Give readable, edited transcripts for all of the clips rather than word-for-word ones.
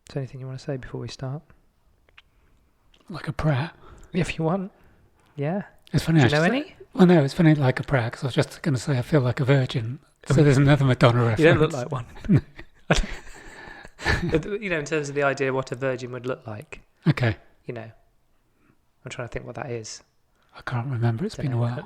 Is there anything you want to say before we start? Like a prayer? If you want. Yeah. It's funny. Do you know any? Well, no, it's funny like a prayer, because I was just going to say I feel like a virgin. So there's another Madonna reference. You don't look like one. In terms of the idea of what a virgin would look like. Okay. I'm trying to think what that is. I can't remember. It's been a while.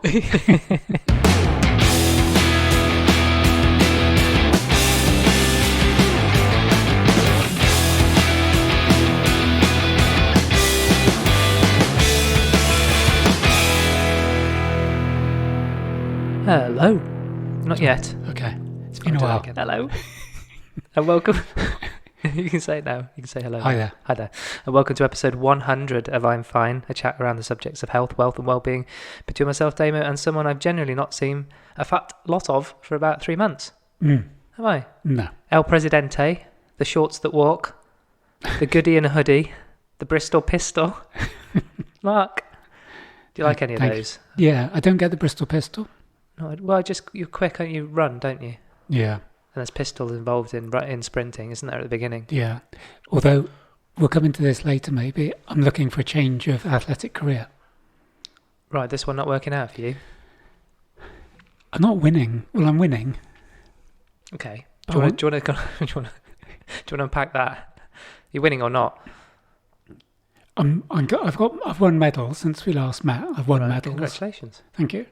Hello. Not yet. Okay. It's been a while. Hello. And welcome. You can say it now. You can say hello. Hi there. Hi there. And welcome to episode 100 of I'm Fine, a chat around the subjects of health, wealth and well-being between myself, Damo, and someone I've generally not seen a fat lot of for about 3 months. Have I? No. El Presidente, the shorts that walk, the goodie in a hoodie, the Bristol pistol. Mark, do you like any of those? Yeah, I don't get the Bristol pistol. No, well, you're quick and you run, don't you? Yeah. And there's pistols involved in sprinting, isn't there, at the beginning? Yeah. Although, we'll come into this later maybe, I'm looking for a change of athletic career. Right, this one not working out for you? I'm not winning. Well, I'm winning. Okay. Do you want to unpack that? You're winning or not? I've won medals since we last met. I've won medals. Congratulations. Thank you.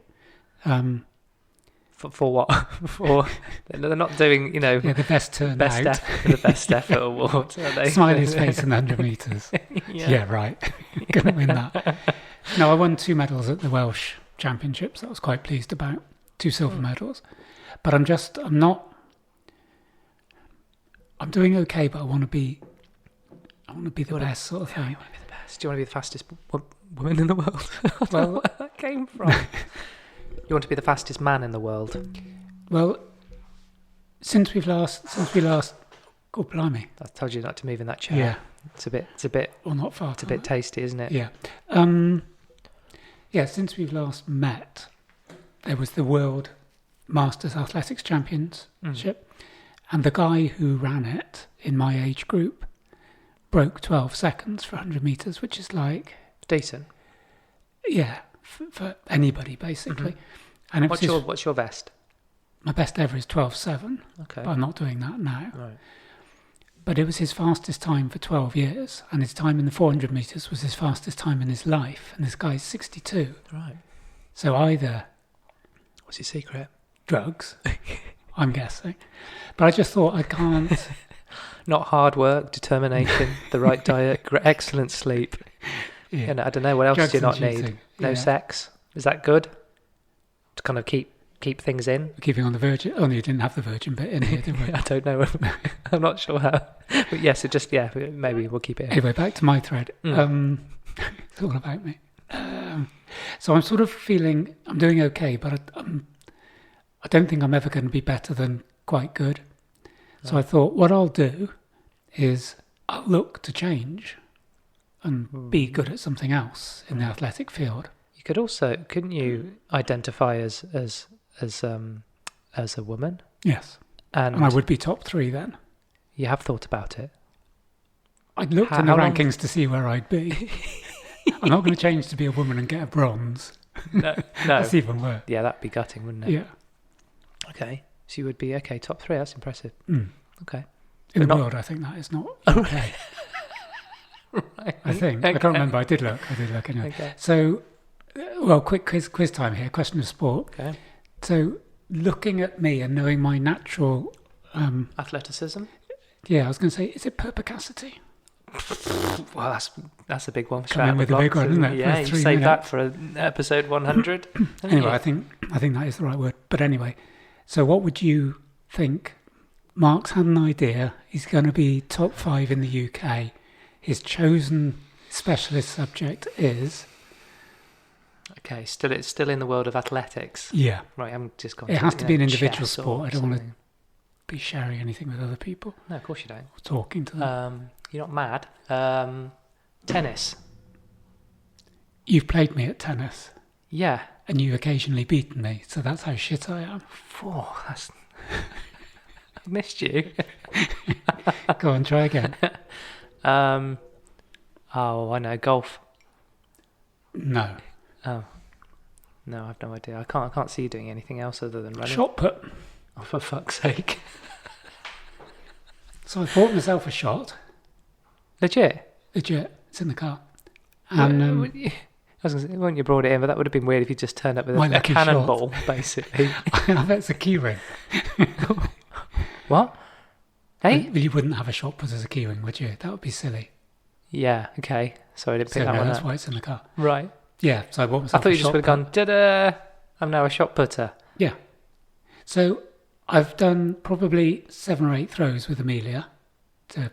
For what? For they're not doing, Yeah, the best turnout. The best effort award, are they? Smiley's face in the 100 metres. Yeah, right. Gonna win that. No, I won 2 medals at the Welsh Championships. That I was quite pleased about. 2 silver medals. But I'm doing okay, but I want to be the best sort of thing. You want to be the best. Do you want to be the fastest woman in the world? Well, where that came from. You want to be the fastest man in the world? Well, since we last, God blimey. I told you not to move in that chair. Yeah. It's a bit. Well, not far. It's a bit tasty, isn't it? Yeah. Yeah. Since we've last met, there was the World Masters Athletics Championship, and the guy who ran it in my age group broke 12 seconds for 100 metres, which is like decent. Yeah, for anybody basically. And what's your best? My best ever is 12.7. Okay. But I'm not doing that now. Right. But it was his fastest time for 12 years, and his time in the 400 metres was his fastest time in his life, and this guy's 62. Right. So either... What's your secret? Drugs, I'm guessing. But I just thought I can't... Not hard work, determination, the right diet, excellent sleep. Yeah. I don't know, what else Drugs do you not cheating. need? No sex? Is that good? To kind of keep things in? Keeping on the virgin... Oh, no, you didn't have the virgin bit in here, did we? I don't know. I'm not sure how. But yes, maybe we'll keep it in. Anyway, back to my thread. It's all about me. So I'm sort of feeling I'm doing okay, but I don't think I'm ever going to be better than quite good. So I thought what I'll do is I'll look to change and be good at something else in the athletic field. You could also, couldn't you identify as a woman? Yes. And I would be top 3 then. You have thought about it? I'd looked in the rankings to see where I'd be. I'm not going to change to be a woman and get a bronze. No. That's even worse. Yeah, that'd be gutting, wouldn't it? Yeah. Okay. So you would be, top 3. That's impressive. Okay. In the world, I think that is not okay. Right. I think. I can't remember. I did look anyway. Okay. So, well, quick quiz time here. Question of sport. Okay. So, looking at me and knowing my natural... athleticism? Yeah, I was going to say, is it perspicacity? Well, that's a big one. Come in with the big one, isn't it? Yeah, you saved that for episode 100. Anyway, I think that is the right word. But anyway, so what would you think? Mark's had an idea. He's going to be top 5 in the UK. His chosen specialist subject is... Okay, it's still in the world of athletics. Yeah. Right, I'm just going to... It has to be an individual sport. I don't want to be sharing anything with other people. No, of course you don't. Or talking to them. You're not mad. Tennis. You've played me at tennis. Yeah. And you've occasionally beaten me, so that's how shit I am. That's... I missed you. Go on, try again. Oh, I know, golf. No. Oh, no, I've no idea. I can't see you doing anything else other than running. Shot put. Oh, for fuck's sake. So I bought myself a shot. Legit? Legit. It's in the car. And I was going to say, when you brought it in, but that would have been weird if you just turned up with My a lucky cannonball, basically. I bet it's a key ring. What? Hey? Well, you wouldn't have a shot put as a key ring, would you? That would be silly. Yeah, okay. Sorry, I didn't pick So that no, one that's up. why it's in the car. Right. Yeah, so I bought I myself thought a you just shot would have gone, ta-da, I'm now a shot putter. Yeah. So I've done probably 7 or 8 throws with Amelia.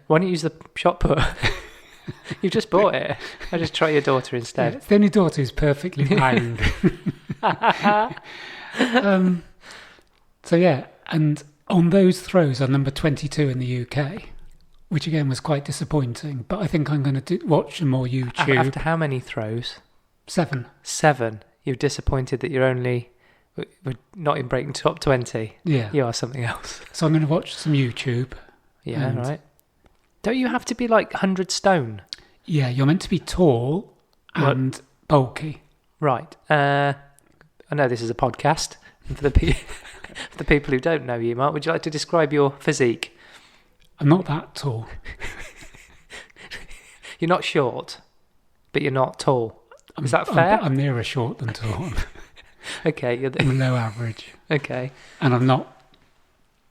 Why don't you use the shot put? You've just bought it. I just try your daughter Yeah, instead. it's the only daughter who's perfectly round. So yeah, and on those throws, I'm number 22 in the UK, which again was quite disappointing. But I think I'm going to watch some more YouTube. After how many throws? 7. 7. You're disappointed that you're only... We're not in breaking top 20. Yeah. You are something else. So I'm going to watch some YouTube. Yeah, And- right. Don't you have to be like 100 stone? Yeah, you're meant to be tall and bulky. Right. I know this is a podcast. And for the people who don't know you, Mark, would you like to describe your physique? I'm not that tall. You're not short, but you're not tall. Is that fair? I'm nearer short than tall. Okay. I'm below average. Okay. And I'm not...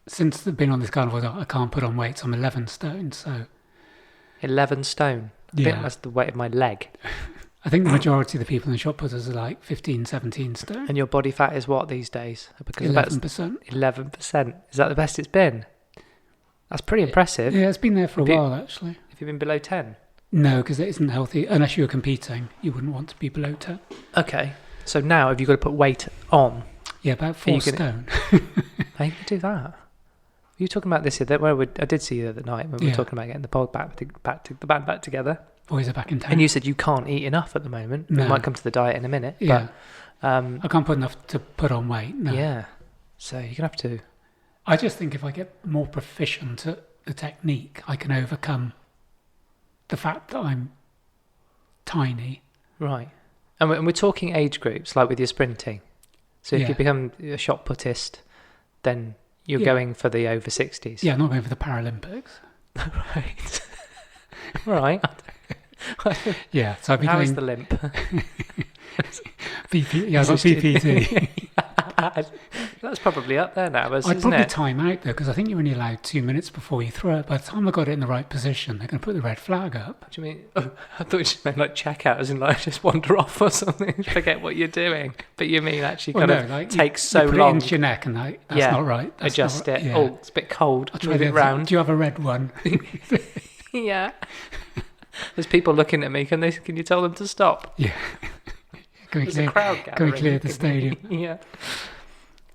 Since I've been on this carnival, I can't put on weight, so I'm 11 stone, so... 11 stone. I think that's the weight of my leg. I think the majority of the people in the shot putters are like 15, 17 stone. And your body fat is what these days? Because 11%. 11%. Is that the best it's been? That's pretty impressive. Yeah, it's been there for a while, actually. Have you been below 10? No, because it isn't healthy. Unless you're competing, you wouldn't want to be below 10. Okay. So now have you got to put weight on? Yeah, about 4 stone. How you do that? Were you talking about this? I did see you the other night when we were talking about getting the pod back together. Boys are back in town. And you said you can't eat enough at the moment. No. We might come to the diet in a minute. Yeah. But, I can't put enough to put on weight, no. Yeah. So you're going to have to... I just think if I get more proficient at the technique, I can overcome the fact that I'm tiny. Right. And we're talking age groups, like with your sprinting. So if you become a shot putist, then you're going for the over 60s. Yeah, I'm not going for the Paralympics. Right. Right. Yeah, so I've been How doing... is the limp? BP, yeah, I've got BPT. That's probably up there now, I'd isn't probably it? time out, though, because I think you're only allowed 2 minutes before you throw it. By the time I got it in the right position, they're going to put the red flag up. What do you mean? Oh, I thought you just meant like check out, as in like just wander off or something, forget what you're doing. But you mean actually takes so you put long. it into your neck and that's not right. That's Adjust not right. it. Yeah. Oh, it's a bit cold. I'll try Move it round. Do you have a red one? Yeah. There's people looking at me. Can you tell them to stop? Yeah. Can we clear the stadium? Yeah.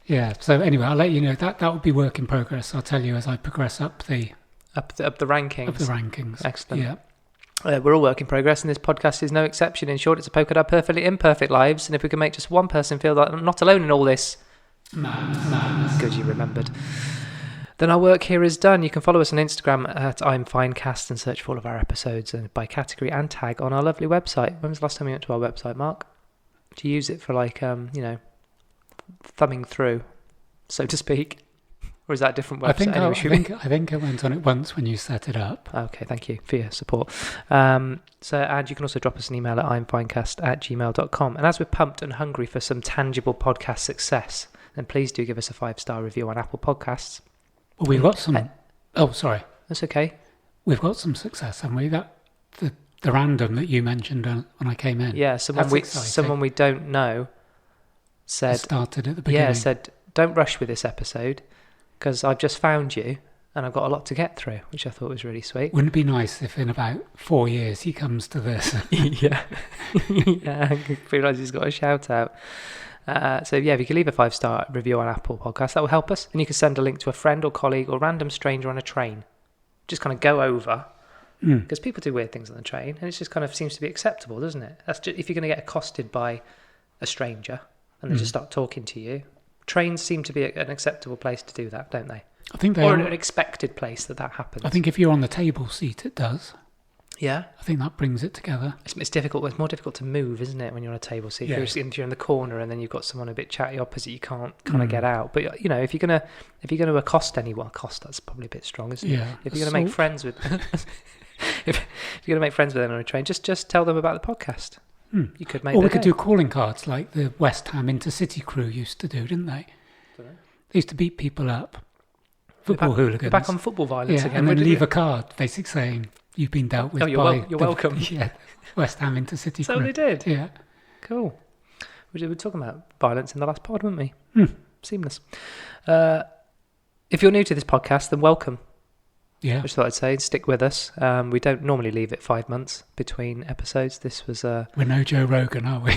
Yeah. So anyway, I'll let you know that would be work in progress. I'll tell you as I progress up the rankings. Up the rankings. Excellent. Yeah. We're all work in progress, and this podcast is no exception. In short, it's a poke at our perfectly imperfect lives, and if we can make just one person feel that I'm not alone in all this, good you remembered, then our work here is done. You can follow us on Instagram at imfinecast and search for all of our episodes and by category and tag on our lovely website. When was the last time you went to our website, Mark? Do you use it for thumbing through, so to speak? Or is that a different website? I think I went on it once when you set it up. Okay, thank you for your support. And you can also drop us an email at imfinecast@gmail.com. And as we're pumped and hungry for some tangible podcast success, then please do give us a 5-star review on Apple Podcasts. Well, we've got some... sorry. That's okay. We've got some success, haven't we? The random that you mentioned when I came in. Yeah, someone we don't know said... Started at the beginning. Yeah, said, don't rush with this episode, because I've just found you, and I've got a lot to get through, which I thought was really sweet. Wouldn't it be nice if in about 4 years he comes to this? Yeah. Yeah, I realise he's got a shout out. So if you can leave a 5-star review on Apple Podcasts, that will help us. And you can send a link to a friend or colleague or random stranger on a train. Just kind of go over, because people do weird things on the train, and it just kind of seems to be acceptable, doesn't it? That's just, if you're going to get accosted by a stranger and they just start talking to you. Trains seem to be an acceptable place to do that, don't they? I think they or are. an expected place that happens. I think if you're on the table seat, it does. Yeah. I think that brings it together. It's difficult. It's more difficult to move, isn't it, when you're on a table seat? Yeah. If you're in the corner and then you've got someone a bit chatty opposite, you can't kind of get out. But if you're gonna accost anyone, that's probably a bit strong, isn't it? Yeah. If you're gonna make friends with, if you're gonna make friends with them on a train, just tell them about the podcast. You could make. Or we could do calling cards like the West Ham Intercity crew used to do, didn't they? Dunno. They used to beat people up. Football hooligans. We're back on football violence again. And then leave a card, basically saying you've been dealt with. You're welcome. Yeah, West Ham Intercity crew. So they did. Yeah. Cool. We were talking about violence in the last pod, weren't we? Seamless. If you're new to this podcast, then welcome. Yeah. I just thought I'd say, stick with us. We don't normally leave it 5 months between episodes. This was... We're no Joe Rogan, are we?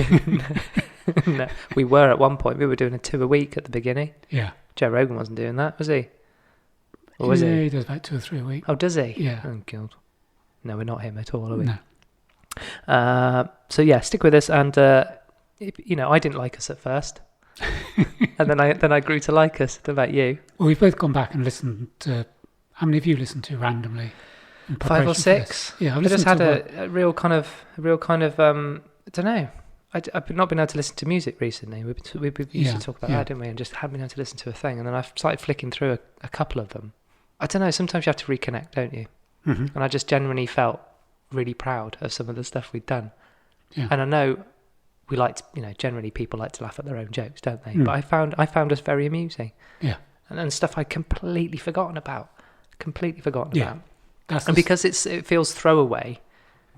No, we were at one point. We were doing 2 a week at the beginning. Yeah. Joe Rogan wasn't doing that, was he? Or was he? He does about 2 or 3 a week. Oh, does he? Yeah. Oh, God. No, we're not him at all, are we? No. So, yeah, stick with us. And, I didn't like us at first. And then I grew to like us. What about you? Well, we've both gone back and listened to... How many have you listened to randomly? 5 or 6. Yeah, I just had a real kind of. I don't know. I've not been able to listen to music recently. We used to talk about that, didn't we? And just haven't been able to listen to a thing. And then I've started flicking through a couple of them. I don't know. Sometimes you have to reconnect, don't you? Mm-hmm. And I just genuinely felt really proud of some of the stuff we'd done. Yeah. And I know we like to, generally people like to laugh at their own jokes, don't they? But I found us very amusing. Yeah. And stuff I'd completely forgotten about. Yeah. And because it feels throwaway.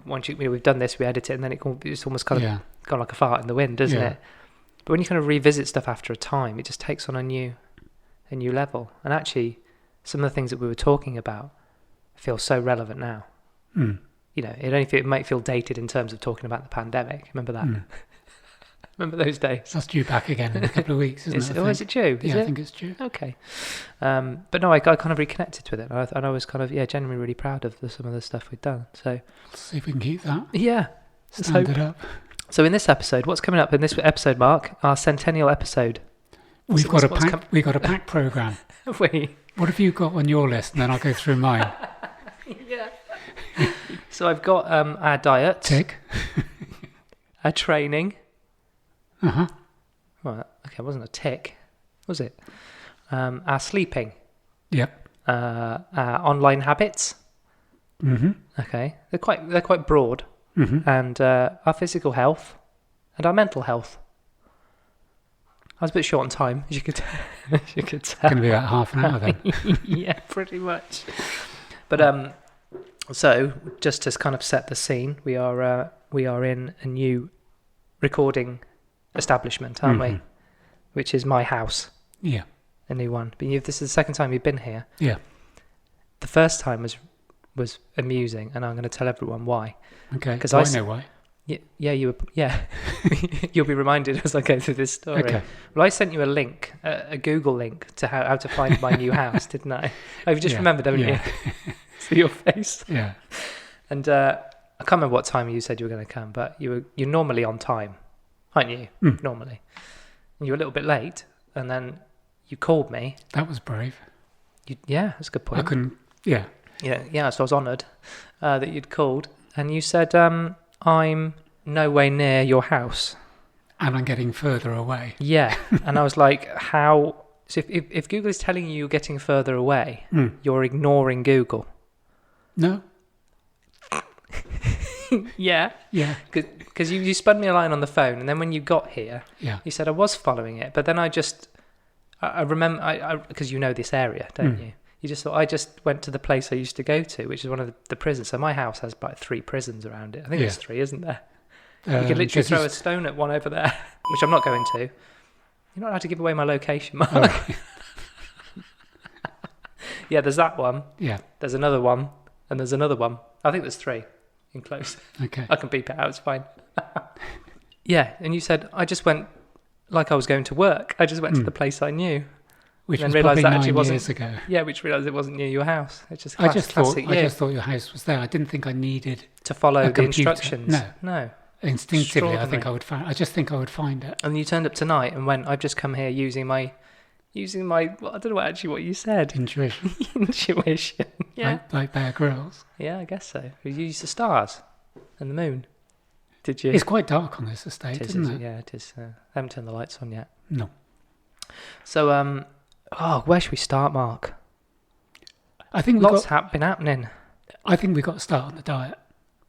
Once we've done this, we edit it, and then it's almost kind of gone like a fart in the wind, doesn't it? But when you kind of revisit stuff after a time, it just takes on a new level. And actually, some of the things that we were talking about feel so relevant now. It might feel dated in terms of talking about the pandemic. Remember that? Remember those days? That's due back again in a couple of weeks, isn't it? Is it due? I think it's due. Okay. But no, I kind of reconnected with it. And I was kind of, genuinely really proud of some of the stuff we'd done. So Let's see if we can keep that. Yeah. Stand it up. So in this episode, what's coming up in this episode, Mark? Our centennial episode. We've got a pack program. Have we? What have you got on your list? And then I'll go through mine. Yeah. So I've got our diet. Tick. Our training. Uh-huh. Well, okay, it wasn't a tick, was it? Our sleeping. Yep. Our online habits. Mm-hmm. Okay, they're quite broad. Mm-hmm. And our physical health and our mental health. I was a bit short on time, as you could tell. It's going to be about half an hour then. Yeah, pretty much. But so just to kind of set the scene, we are in a new recording establishment, aren't we? Which is my house. Yeah. A new one. But this is the second time you've been here. Yeah. The first time was amusing, and I'm going to tell everyone why. Okay. Because I know why. Yeah, you were. Yeah, you'll be reminded as I go through this story. Okay. Well, I sent you a link, a Google link to how to find my new house, didn't I? Oh, you've just remembered, haven't you? See your face. Yeah. And I can't remember what time you said you were going to come, but you're normally on time, aren't you? Normally. And you were a little bit late, and then you called me. That was brave. Yeah, that's a good point. I couldn't. Yeah. Yeah. So I was honoured that you'd called, and you said, "I'm no way near your house." And I'm getting further away. Yeah. And I was like, how? So if Google is telling you you're getting further away, you're ignoring Google. No. Yeah. Yeah. Because you spun me a line on the phone, and then when you got here, you said I was following it, but then I remember, because you know this area, don't you? You just thought, I just went to the place I used to go to, which is one of the prisons. So my house has about 3 prisons around it. I think there's 3, isn't there? You could literally throw a stone at one over there, which I'm not going to. You're not allowed to give away my location, Mark. Okay. Yeah, there's that one. Yeah. There's another one, and there's another one. I think there's 3 in close. Okay. I can beep it out, it's fine. Yeah, and you said, I just went like I was going to work. I just went to the place I knew. Which and was then realised probably that actually 9 wasn't, years ago. Yeah, which realised it wasn't near your house. It's just I just thought you. your house was there. I didn't think I needed To follow the computer. instructions. No. Instinctively, I just think I would find it. And you turned up tonight and went, I've just come here using my Using my, well, I don't know actually what you said. Intuition. Intuition. Yeah. Like Bear Grylls. Yeah, I guess so. You used the stars and the moon. Did you? It's quite dark on this estate, isn't it? Yeah, it is. I haven't turned the lights on yet. No. So, where should we start, Mark? I think been happening. I think we've got to start on the diet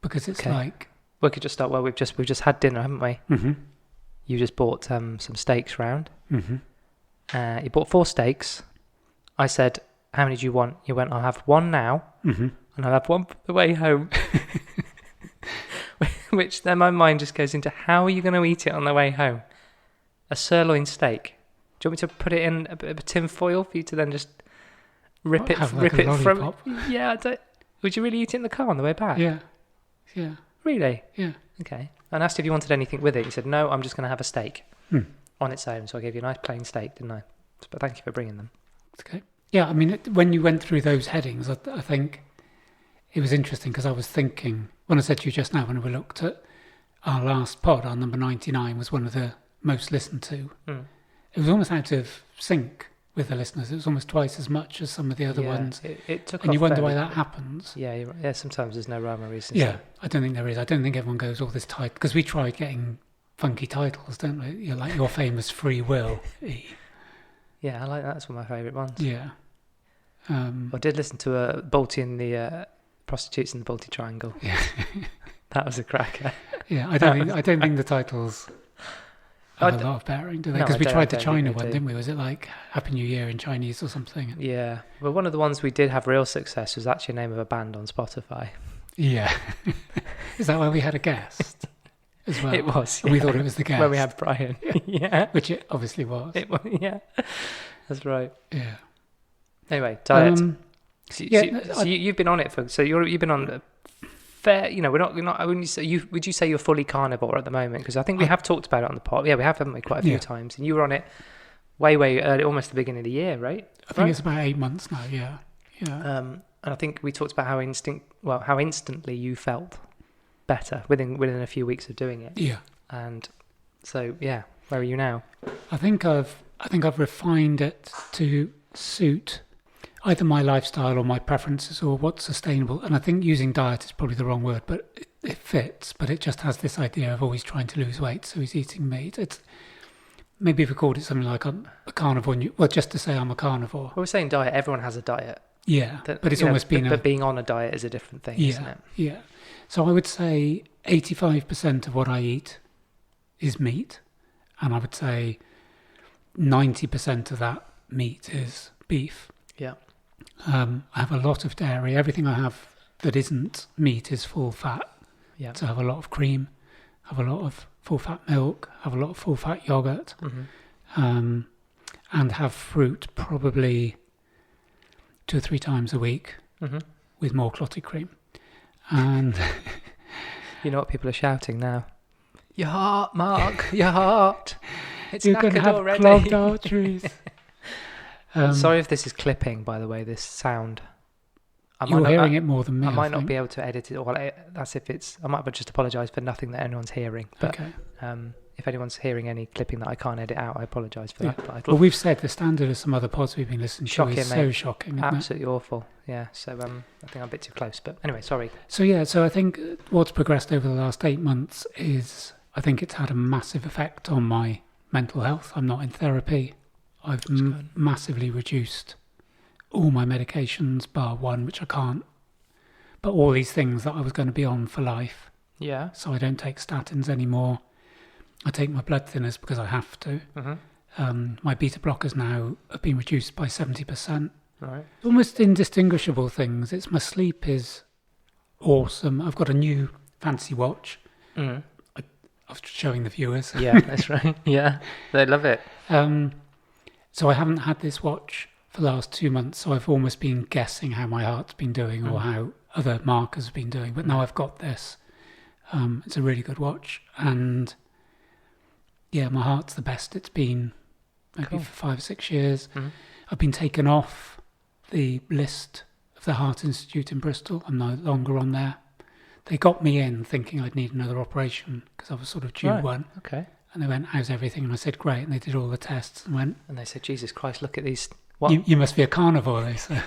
because it's like we could just start. Well, we've just had dinner, haven't we? Mm-hmm. You just bought some steaks round. Mm-hmm. You bought 4 steaks. I said, "How many do you want?" You went, "I'll have one now, and I'll have one for the way home." Which then my mind just goes into, how are you going to eat it on the way home? A sirloin steak. Do you want me to put it in a bit of a tin foil for you to then just rip it from? Yeah. Would you really eat it in the car on the way back? Yeah. Really? Yeah. Okay. And I asked if you wanted anything with it. You said, no, I'm just going to have a steak on its own. So I gave you a nice plain steak, didn't I? But thank you for bringing them. Okay. Yeah, I mean, when you went through those headings, I think it was interesting because I was thinking, when I said to you just now, when we looked at our last pod, our number 99 was one of the most listened to. It was almost out of sync with the listeners. It was almost twice as much as some of the other ones. It took and you wonder why that happens. Yeah, yeah. Sometimes there's no rhyme or reason. Yeah, I don't think there is. I don't think everyone goes all this tight, because we tried getting funky titles, don't we? You're like your famous Free Will. Yeah, I like that. That's one of my favourite ones. Yeah. I did listen to Balti and the Prostitutes in the Balti Triangle. Yeah. That was a cracker. Yeah, I don't think the titles have a lot of bearing, do they? Because we tried the China one, didn't we? Was it like Happy New Year in Chinese or something? Yeah. Well, one of the ones we did have real success was actually the name of a band on Spotify. Yeah. Is that why we had a guest as well? It was. And we thought it was the guest. When we had Brian. Yeah. Which it obviously was. Yeah. That's right. Yeah. Anyway, diet. You've been on it you've been on fair. We're not. Would you say you're fully carnivore at the moment? Because I think we have talked about it on the pod. Yeah, we have, haven't we? Quite a few times. And you were on it way early, almost the beginning of the year, right? I think it's about 8 months now. Yeah. And I think we talked about how instantly you felt better within a few weeks of doing it. Yeah. And so where are you now? I think I've refined it to suit either my lifestyle or my preferences or what's sustainable. And I think using diet is probably the wrong word, but it fits. But it just has this idea of always trying to lose weight, so he's eating meat. It's maybe if we called it something like a carnivore. Just to say I'm a carnivore. Well, we're saying diet. Everyone has a diet. Yeah, but it's almost been. But being on a diet is a different thing, isn't it? Yeah. So I would say 85% of what I eat is meat, and I would say 90% of that meat is beef. Yeah. I have a lot of dairy. Everything I have that isn't meat is full fat. Yeah. So I have a lot of cream, have a lot of full fat milk, have a lot of full fat yogurt, and have fruit probably 2 or 3 times a week with more clotted cream. And you know what people are shouting now? Your heart, Mark, your heart. It's you're going to have already. Clogged arteries. Sorry if this is clipping, by the way, this sound. You're hearing it more than me. I might not be able to edit it. I might just apologise for nothing that anyone's hearing. But if anyone's hearing any clipping that I can't edit out, I apologise for that. Well, we've said the standard of some other pods we've been listening to is so shocking. Absolutely awful. Yeah. So I think I'm a bit too close. But anyway, sorry. So I think what's progressed over the last 8 months is I think it's had a massive effect on my mental health. I'm not in therapy. I've massively reduced all my medications, bar one, which I can't. But all these things that I was going to be on for life. Yeah. So I don't take statins anymore. I take my blood thinners because I have to. My beta blockers now have been reduced by 70%. Right. Almost indistinguishable things. It's my sleep is awesome. I've got a new fancy watch. I was showing the viewers. Yeah, that's right. Yeah, they love it. So I haven't had this watch for the last 2 months, so I've almost been guessing how my heart's been doing or how other markers have been doing. But now I've got this. It's a really good watch. And yeah, my heart's the best it's been maybe for 5 or 6 years. I've been taken off the list of the Heart Institute in Bristol. I'm no longer on there. They got me in thinking I'd need another operation because I was sort of due one. Okay. And they went, how's everything? And I said, great. And they did all the tests and went... And they said, Jesus Christ, look at these... What? You must be a carnivore, they said.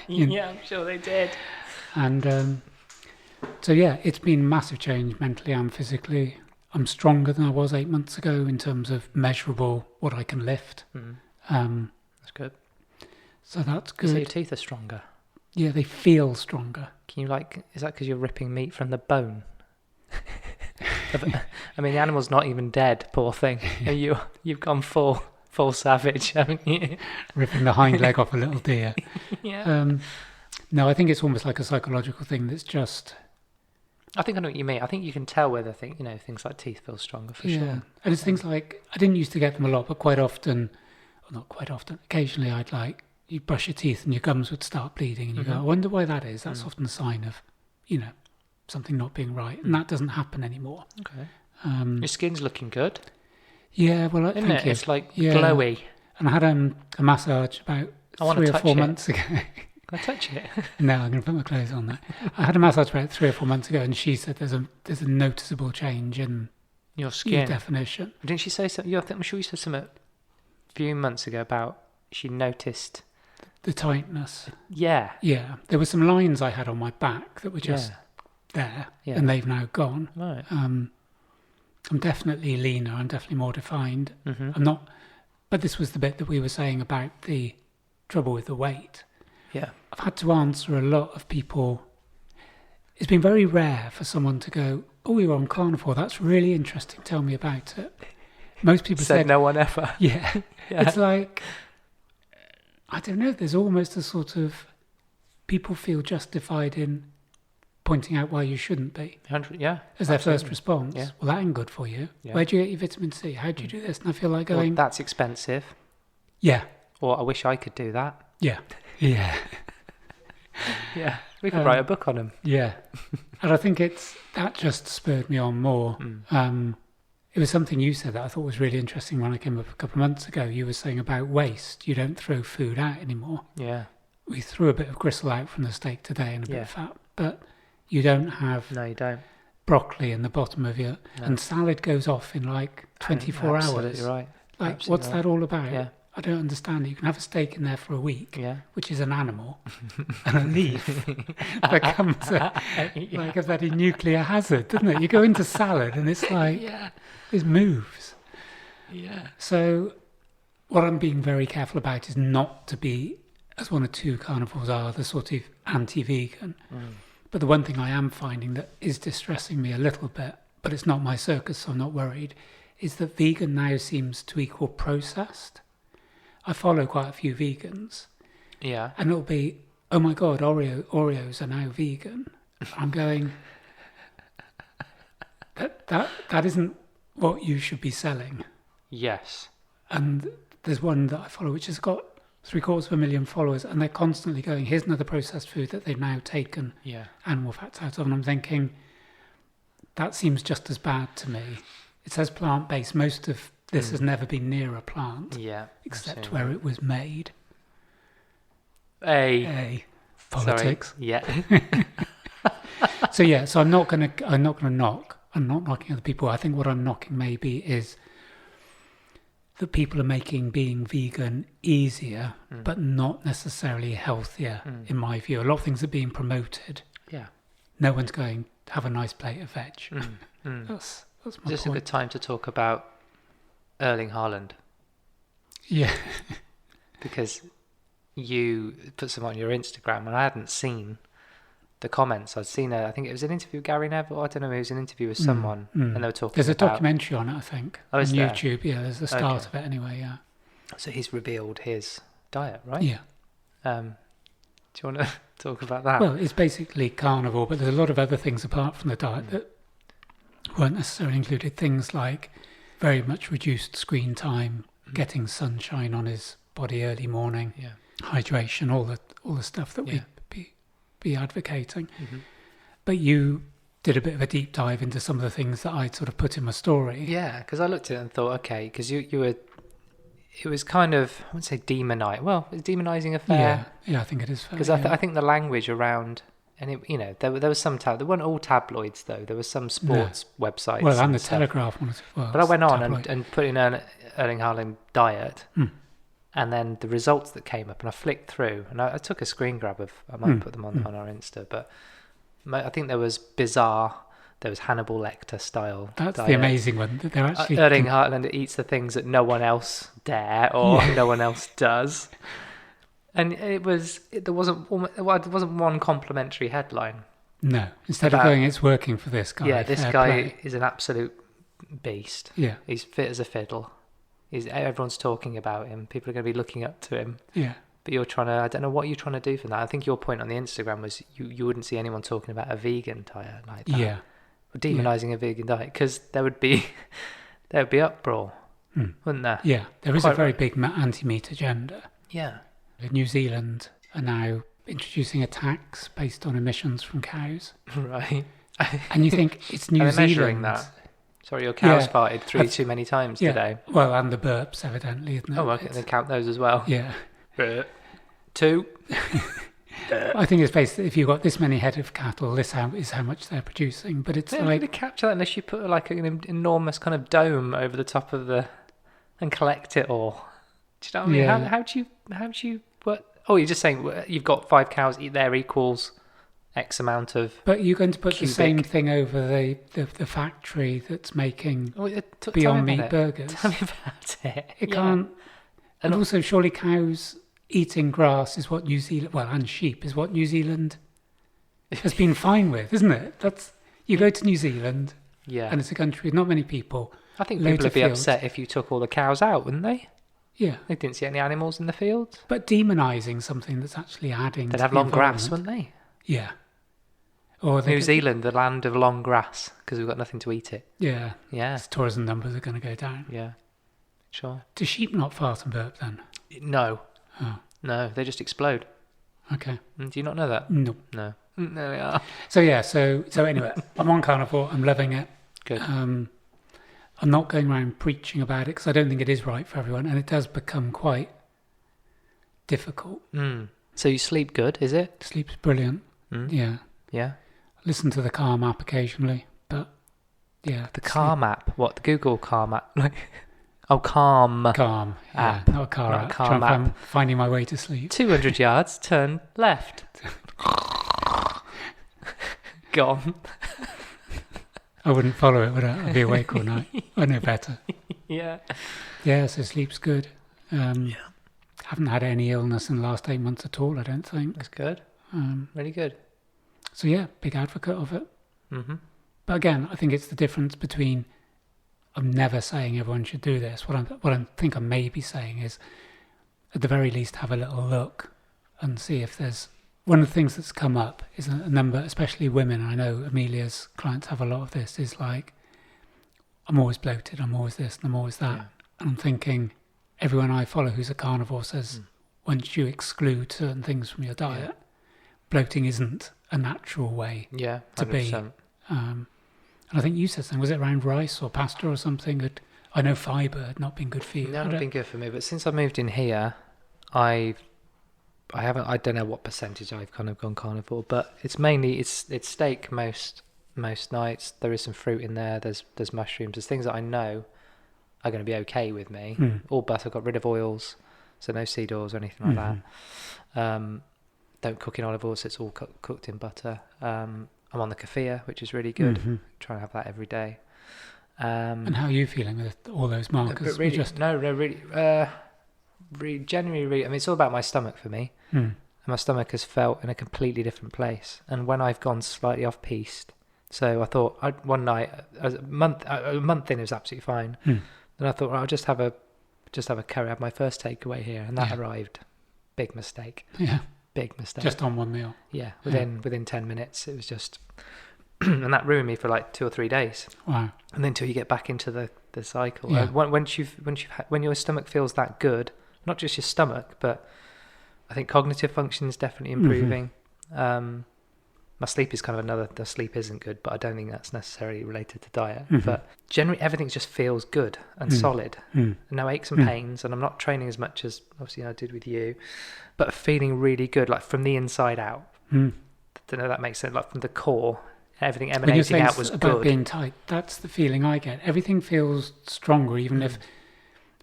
Yeah, I'm sure they did. And so, yeah, it's been massive change mentally and physically. I'm stronger than I was 8 months ago in terms of measurable what I can lift. That's good. So that's good. So your teeth are stronger? Yeah, they feel stronger. Can you is that because you're ripping meat from the bone? I mean, the animal's not even dead, poor thing. You've gone full savage, haven't you? Ripping the hind leg off a little deer. Yeah. No, I think it's almost like a psychological thing that's just... I think I know what you mean. I think you can tell whether things like teeth feel stronger for sure. And it's things like, I didn't used to get them a lot, but quite often, or not quite often, occasionally you brush your teeth and your gums would start bleeding and you go, I wonder why that is. That's often a sign of, something not being right. And that doesn't happen anymore. Okay. Your skin's looking good. Yeah, well, Isn't thank it? you. It's like glowy. And I had a massage about 3 or 4 months ago. Can I touch it? No, I'm going to put my clothes on there. I had a massage about 3 or 4 months ago, and she said there's a noticeable change in your skin your definition. Didn't she say something? I'm sure you said something a few months ago about she noticed the tightness. Yeah. There were some lines I had on my back that were just there, and they've now gone. Right. I'm definitely leaner. I'm definitely more defined. I'm not. But this was the bit that we were saying about the trouble with the weight. Yeah. I've had to answer a lot of people. It's been very rare for someone to go, oh, you're on carnivore. That's really interesting. Tell me about it. Most people said no one ever. Yeah. It's like, I don't know, there's almost a sort of, people feel justified in pointing out why you shouldn't be. 100, yeah. As their first response. Yeah. Well, that ain't good for you. Yeah. Where do you get your vitamin C? How do you do this? And I feel like going... Well, that's expensive. Yeah. Or I wish I could do that. Yeah. Yeah. Yeah. We could write a book on them. Yeah. And I think that just spurred me on more. It was something you said that I thought was really interesting when I came up a couple of months ago. You were saying about waste. You don't throw food out anymore. Yeah. We threw a bit of gristle out from the steak today and a bit of fat, but you don't have... No, you don't. Broccoli in the bottom of your... No. And salad goes off in like 24 hours. Absolutely right. Like, absolutely what's right. that all about? Yeah. I don't understand it. You can have a steak in there for a week, which is an animal, and a leaf becomes like a bloody nuclear hazard, doesn't it? You go into salad and it's like, it moves. Yeah. So what I'm being very careful about is not to be, as one or two carnivores are, the sort of anti-vegan. But the one thing I am finding that is distressing me a little bit, but it's not my circus, so I'm not worried, is that vegan now seems to equal processed. I follow quite a few vegans. Yeah. And it'll be, oh my God, Oreos are now vegan. I'm going, that isn't what you should be selling. Yes. And there's one that I follow which has got 750,000 followers, and they're constantly going, here's another processed food that they've now taken animal fats out of. And I'm thinking, that seems just as bad to me. It says plant-based. Most of this has never been near a plant, except where it was made. Politics. Sorry. Yeah. So I'm not gonna knock. I'm not knocking other people. I think what I'm knocking maybe is that people are making being vegan easier, but not necessarily healthier, in my view. A lot of things are being promoted. Yeah. No one's going, have a nice plate of veg. That's my point. Is this a good time to talk about Erling Haaland? Yeah. Because you put some on your Instagram and I hadn't seen the comments. I'd seen I think it was an interview with Gary Neville. I don't know, it was an interview with someone and they were talking There's a about... documentary on it, I think, on YouTube. Yeah, there's the start of it anyway, yeah. So he's revealed his diet, right? Yeah. Do you want to talk about that? Well, it's basically carnivore, but there's a lot of other things apart from the diet that weren't necessarily included. Things like very much reduced screen time, getting sunshine on his body early morning, hydration, all the stuff that we'd be advocating. But you did a bit of a deep dive into some of the things that I'd sort of put in my story. Yeah, because I looked at it and thought, okay, because you were, it was kind of, I wouldn't say demonising a fair... Yeah, I think it is fair. Because I think the language around And there was some there weren't all tabloids though. There was some sports websites. Well, and the stuff. Telegraph one as well. But I went on and put in Erling Haaland diet, and then the results that came up, and I flicked through, and I took a screen grab of. I might put them on our Insta, but I think there was bizarre. There was Hannibal Lecter style. That's diet. the amazing one. That they're actually Erling Haaland eats the things that no one else dare or no one else does. And there wasn't one complimentary headline. No, instead of going, it's working for this guy. Yeah, this guy is an absolute beast. Yeah, he's fit as a fiddle. Everyone's talking about him. People are going to be looking up to him. Yeah, but you're trying to. I don't know what you're trying to do for that. I think your point on the Instagram was you wouldn't see anyone talking about a vegan diet like that. Yeah, or demonising a vegan diet because there would be uproar, wouldn't there? Yeah, there is a very big anti-meat agenda. Yeah. New Zealand are now introducing a tax based on emissions from cows. Right. And you think it's New Zealand. Measuring that. Sorry, your cows farted too many times today. Well, and the burps, evidently, isn't it? Oh, okay, they count those as well. Yeah. 2. I think it's basically if you've got this many head of cattle, this is how much they're producing. But it's like... They don't capture that unless you put like an enormous kind of dome over the top of and collect it all. Do you know what I mean? Yeah. How do you... What? Oh, you're just saying you've got 5 cows, there equals X amount of. But you're going to put the same thing over the factory that's making Beyond Meat burgers. Tell me about it. It can't. And also, surely cows eating grass is what New Zealand, and sheep is what New Zealand has been fine with, isn't it? You go to New Zealand, and it's a country with not many people. I think people would be upset if you took all the cows out, wouldn't they? Yeah. They didn't see any animals in the fields. But demonising something that's actually adding They'd have long grass, wouldn't they? Yeah. Or New Zealand, the land of long grass, because we've got nothing to eat it. Yeah. Yeah. Tourism numbers are going to go down. Yeah. Sure. Do sheep not fart and burp then? No. Oh. No, they just explode. Okay. Do you not know that? No. No. There we are. So anyway, I'm on carnivore. I'm loving it. Good. I'm not going around preaching about it because I don't think it is right for everyone, and it does become quite difficult. So you sleep good, is it? Sleep's brilliant. Yeah. Yeah. Listen to the Calm app occasionally, but yeah. The Calm app? What? The Google Calm app? Oh, Calm. Calm. App. Yeah, not a car app. Calm app. Finding my way to sleep. 200 yards, turn left. Gone. I wouldn't follow it, would I? I'd be awake all night. I know better. Yeah. Yeah, so sleep's good. Haven't had any illness in the last 8 months at all, I don't think. That's good. Really good. So yeah, big advocate of it. Mm-hmm. But again, I think it's the difference between, I'm never saying everyone should do this. What I think I may be saying is, at the very least, have a little look and see if there's... One of the things that's come up is a number, especially women, I know Amelia's clients have a lot of this, is like, I'm always bloated, I'm always this, and I'm always that. Yeah. And I'm thinking, everyone I follow who's a carnivore says, once you exclude certain things from your diet, bloating isn't a natural way to be. And I think you said something, was it around rice or pasta or something? I know fibre had not been good for you. No, it's not been good for me, but since I moved in here, I don't know what percentage I've kind of gone carnivore, but it's mainly it's steak most nights. There is some fruit in there. There's mushrooms. There's things that I know are going to be okay with me. All butter. Got rid of oils, so no seed oils or anything like that. Don't cook in olive oil, so it's all cooked in butter. I'm on the kefir, which is really good. Trying to have that every day. And how are you feeling with all those markers? Genuinely, I mean, it's all about my stomach for me. And my stomach has felt in a completely different place. And when I've gone slightly off piste, so I thought one night, a month in, it was absolutely fine. Then I thought, well, I'll just have a curry. Have my first takeaway here, and that arrived. Big mistake. Yeah. Big mistake. Just on one meal. Yeah. Within 10 minutes, it was just, and that ruined me for like 2 or 3 days. Wow. And then until you get back into the cycle, Yeah. When your stomach feels that good. Not just your stomach, but I think cognitive function is definitely improving. My sleep is kind of another. The sleep isn't good, but I don't think that's necessarily related to diet. But generally, everything just feels good and solid. No aches and pains, and I'm not training as much as obviously I did with you, but feeling really good, like from the inside out. don't know if that makes sense, like from the core, everything When you're emanating saying out was about good. being tight, that's the feeling I get. Everything feels stronger, even if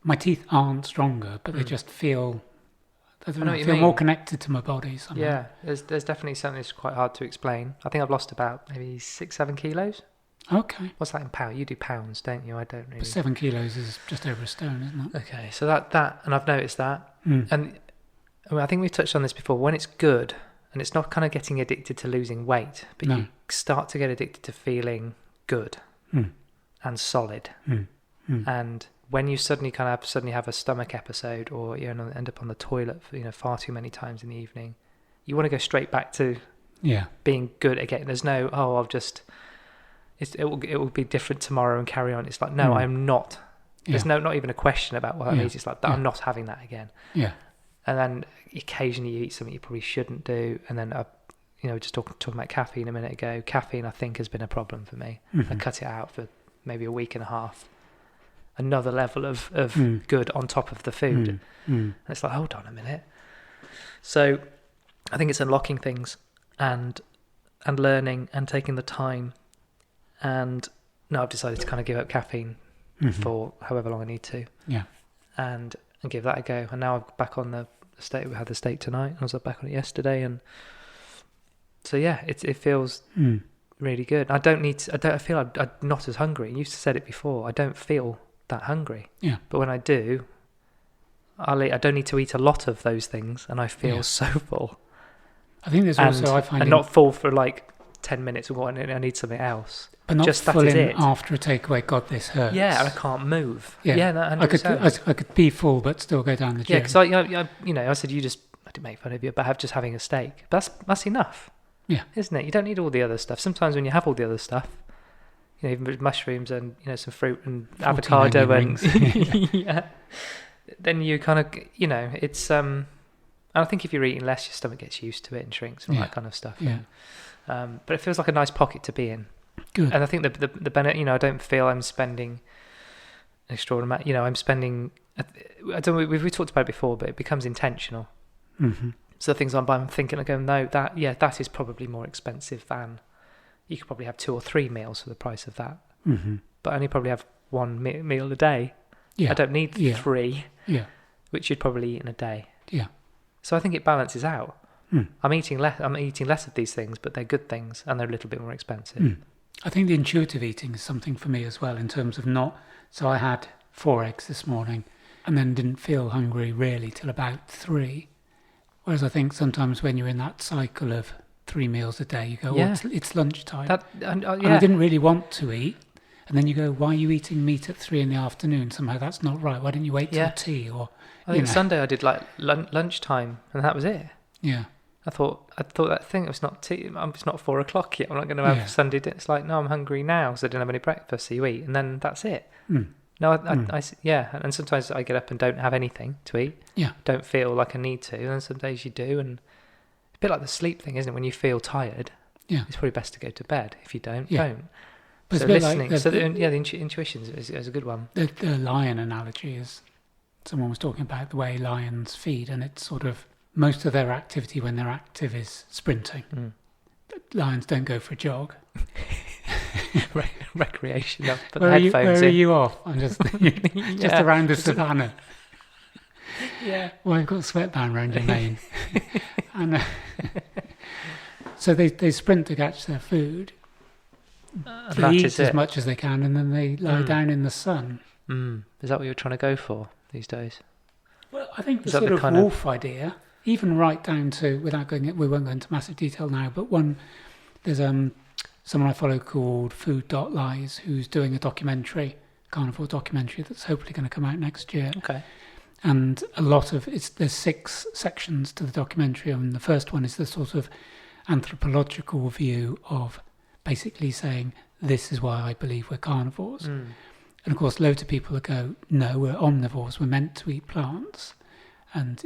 my teeth aren't stronger, but they just feel, I don't know, what you feel mean. more connected to my body somehow. Yeah, there's definitely something that's quite hard to explain. I think I've lost about maybe 6-7 kilos. Okay. What's that in pounds? You do pounds, don't you? I don't really. But 7 kilos is just over a stone, isn't it? Okay, so that, and I've noticed that, Mm. and I mean, I think we've touched on this before. When it's good, and it's not kind of getting addicted to losing weight, but No. you start to get addicted to feeling good Mm. and solid. Mm. Mm. And when you suddenly have a stomach episode, or you know, end up on the toilet for, far too many times in the evening, you want to go straight back to Yeah. being good again. There's no it will be different tomorrow and carry on. It's like, no, I'm not. There's not even a question about what that means. It's like, I'm not having that again. Yeah. And then occasionally you eat something you probably shouldn't do. And then, just talking about caffeine a minute ago. Caffeine, I think, has been a problem for me. I cut it out for maybe a week and a half. Another level of good on top of the food. And it's like, hold on a minute. So I think it's unlocking things and learning and taking the time. And now I've decided to kind of give up caffeine for however long I need to. Yeah. And give that a go. And now I'm back on the steak. We had the steak tonight. I was back on it yesterday. And so, yeah, it feels really good. I feel I'm not as hungry. You said it before. I don't feel that hungry. Yeah. But when I do, I don't need to eat a lot of those things. And I feel so full. I think there's also, I find... And not full for like 10 minutes and I need something else. But not just full that is in it. After a takeaway, God, this hurts. Yeah, and I can't move. Yeah, no, 100%. I could be full but still go down the gym. Yeah, because I said I didn't make fun of you, but just having a steak. But that's enough. Yeah. Isn't it? You don't need all the other stuff. Sometimes when you have all the other stuff, even with mushrooms and some fruit and avocado and then you kind of it's and I think if you're eating less, your stomach gets used to it and shrinks and all that kind of stuff. Yeah. But it feels like a nice pocket to be in. Good. And I think the benefit, I don't feel I'm spending an extraordinary amount. I'm spending. I don't. We've talked about it before, but it becomes intentional. Mm-hmm. So things I'm buying, I'm thinking, I go, no, that is probably more expensive than you could probably have 2 or 3 meals for the price of that. Mm-hmm. But I only probably have 1 meal a day. Yeah. I don't need 3, which you'd probably eat in a day. Yeah. So I think it balances out. Mm. I'm eating less of these things, but they're good things and they're a little bit more expensive. Mm. I think the intuitive eating is something for me as well, in terms of so I had 4 eggs this morning and then didn't feel hungry really till about 3. Whereas I think sometimes when you're in that cycle of 3 meals a day, you go, it's lunchtime. And I didn't really want to eat. And then you go, why are you eating meat at 3 in the afternoon? Somehow that's not right. Why didn't you wait till tea? Or I think Sunday I did like lunchtime and that was it. Yeah. I thought that thing, it's not tea. It's not 4 o'clock yet. I'm not going to have Sunday dinner. It's like, no, I'm hungry now, so I didn't have any breakfast. So you eat, and then that's it. Mm. No, and sometimes I get up and don't have anything to eat. Yeah. Don't feel like I need to, and then some days you do, and it's a bit like the sleep thing, isn't it? When you feel tired, it's probably best to go to bed. If you don't. But so listening, like the intuition is a good one. The lion analogy is, someone was talking about the way lions feed, and it's sort of, most of their activity when they're active is sprinting. Mm. Lions don't go for a jog. Recreation. Put Where the headphones are in. you off? I'm just around the savannah. Yeah. Well, I've got a sweatband around your mane. And so they sprint to catch their food. They eat as much as they can, and then they lie down in the sun. Mm. Is that what you're trying to go for these days? Well, I think the sort of wolf idea, even right down to, we won't go into massive detail now, but there's someone I follow called Food.Lies who's doing a documentary, carnivore documentary, that's hopefully going to come out next year. Okay. And there's 6 sections to the documentary, and the first one is the sort of anthropological view of basically saying, this is why I believe we're carnivores. Mm. And of course, loads of people will go, no, we're omnivores, we're meant to eat plants. And,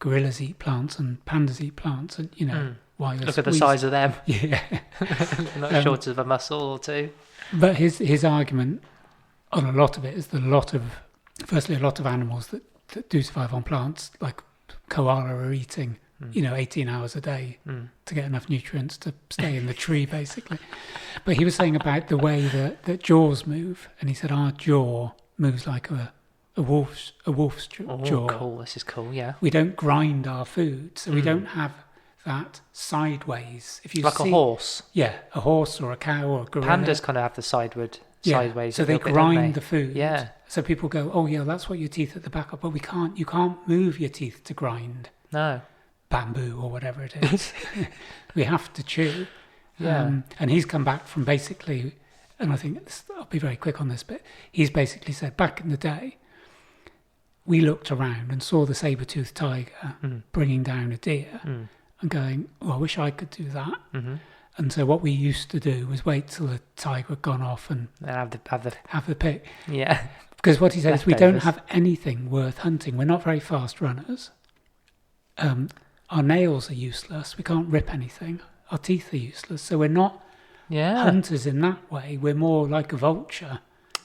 gorillas eat plants and pandas eat plants, and, why you're Look at the size of them. Yeah. Not short of a muscle or two. But his argument on a lot of it is that a lot of animals that do survive on plants, like koala, are eating you know, 18 hours a day to get enough nutrients to stay in the tree, basically. But he was saying about the way that jaws move, and he said our jaw moves like a wolf's jaw. Cool. This is cool. Yeah. We don't grind our food, so we don't have that sideways. If you like see, a horse. yeah, a horse or a cow or a gorilla. Pandas kind of have the sideways. So they grind the food. Yeah. So people go, oh yeah, that's what your teeth at the back are. But you can't move your teeth to grind No. bamboo or whatever it is. We have to chew. Yeah. And he's come back from basically, and I think I'll be very quick on this, but he's basically said back in the day, we looked around and saw the saber-toothed tiger bringing down a deer and going, oh, I wish I could do that. Mm-hmm. And so what we used to do was wait till the tiger had gone off and have the pick. Yeah. Because what he said is we don't have anything worth hunting. We're not very fast runners. Our nails are useless. We can't rip anything. Our teeth are useless. So we're not hunters in that way. We're more like a vulture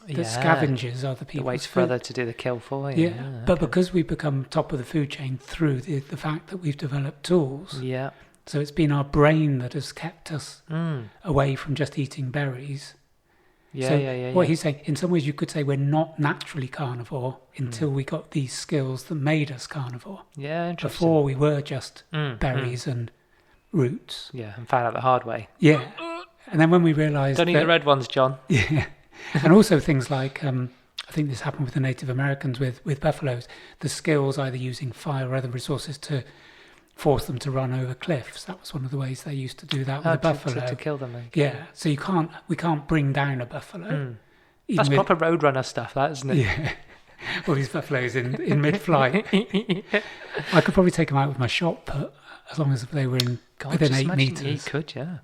that scavenges other people's waits food. for other to do the kill for you. Yeah. But because we've become top of the food chain through the fact that we've developed tools. Yeah. So it's been our brain that has kept us away from just eating berries. What he's saying, in some ways you could say we're not naturally carnivore until we got these skills that made us carnivore. Yeah, interesting. Before we were just berries and roots. Yeah, and found out the hard way. Yeah. And then when we realised Don't eat the red ones, John. Yeah. And also things like, I think this happened with the Native Americans with buffaloes, the skills either using fire or other resources to force them to run over cliffs. That was one of the ways they used to do that with a buffalo. To kill them. Yeah, so we can't bring down a buffalo. That's proper roadrunner stuff, that, isn't it? Yeah. All these buffaloes in mid-flight. I could probably take them out with my shot put, as long as they were within 8 metres. You could, yeah.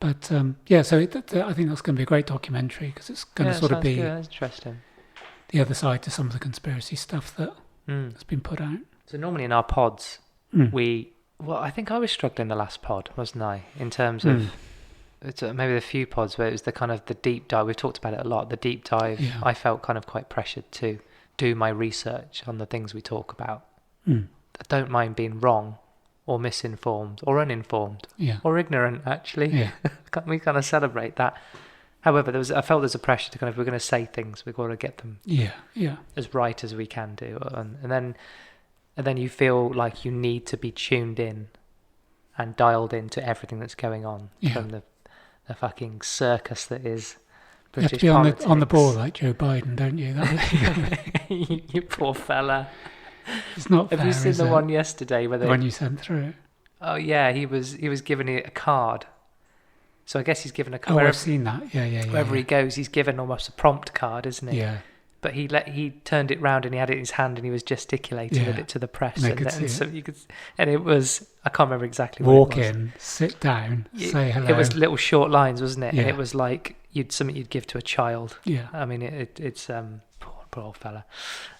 But, so I think that's going to be a great documentary, because it's going to sort of be that's interesting. The other side to some of the conspiracy stuff that has been put out. So normally in our pods, I think I was struggling the last pod, wasn't I? In terms of, it's maybe the few pods where it was the kind of the deep dive. We've talked about it a lot, the deep dive. Yeah. I felt kind of quite pressured to do my research on the things we talk about. I don't mind being wrong or misinformed or uninformed or ignorant, actually. Yeah. We kind of celebrate that. However, I felt there's a pressure to kind of, we're going to say things, we've got to get them as right as we can do. And then you feel like you need to be tuned in and dialed into everything that's going on from the fucking circus that is British you have to be politics. on the ball like Joe Biden, don't you? You poor fella. It's not fair, have you seen the one yesterday where the one you sent through? Oh yeah, he was given a card. So I guess he's given a card. Oh, I've seen that. Yeah. Wherever he goes, he's given almost a prompt card, isn't he? Yeah. But he turned it round and he had it in his hand and he was gesticulating with it to the press. And it was, I can't remember exactly what Walk it was. in, sit down, say hello. It was little short lines, wasn't it? Yeah. And it was like something you'd give to a child. Yeah. I mean, it's poor old fella.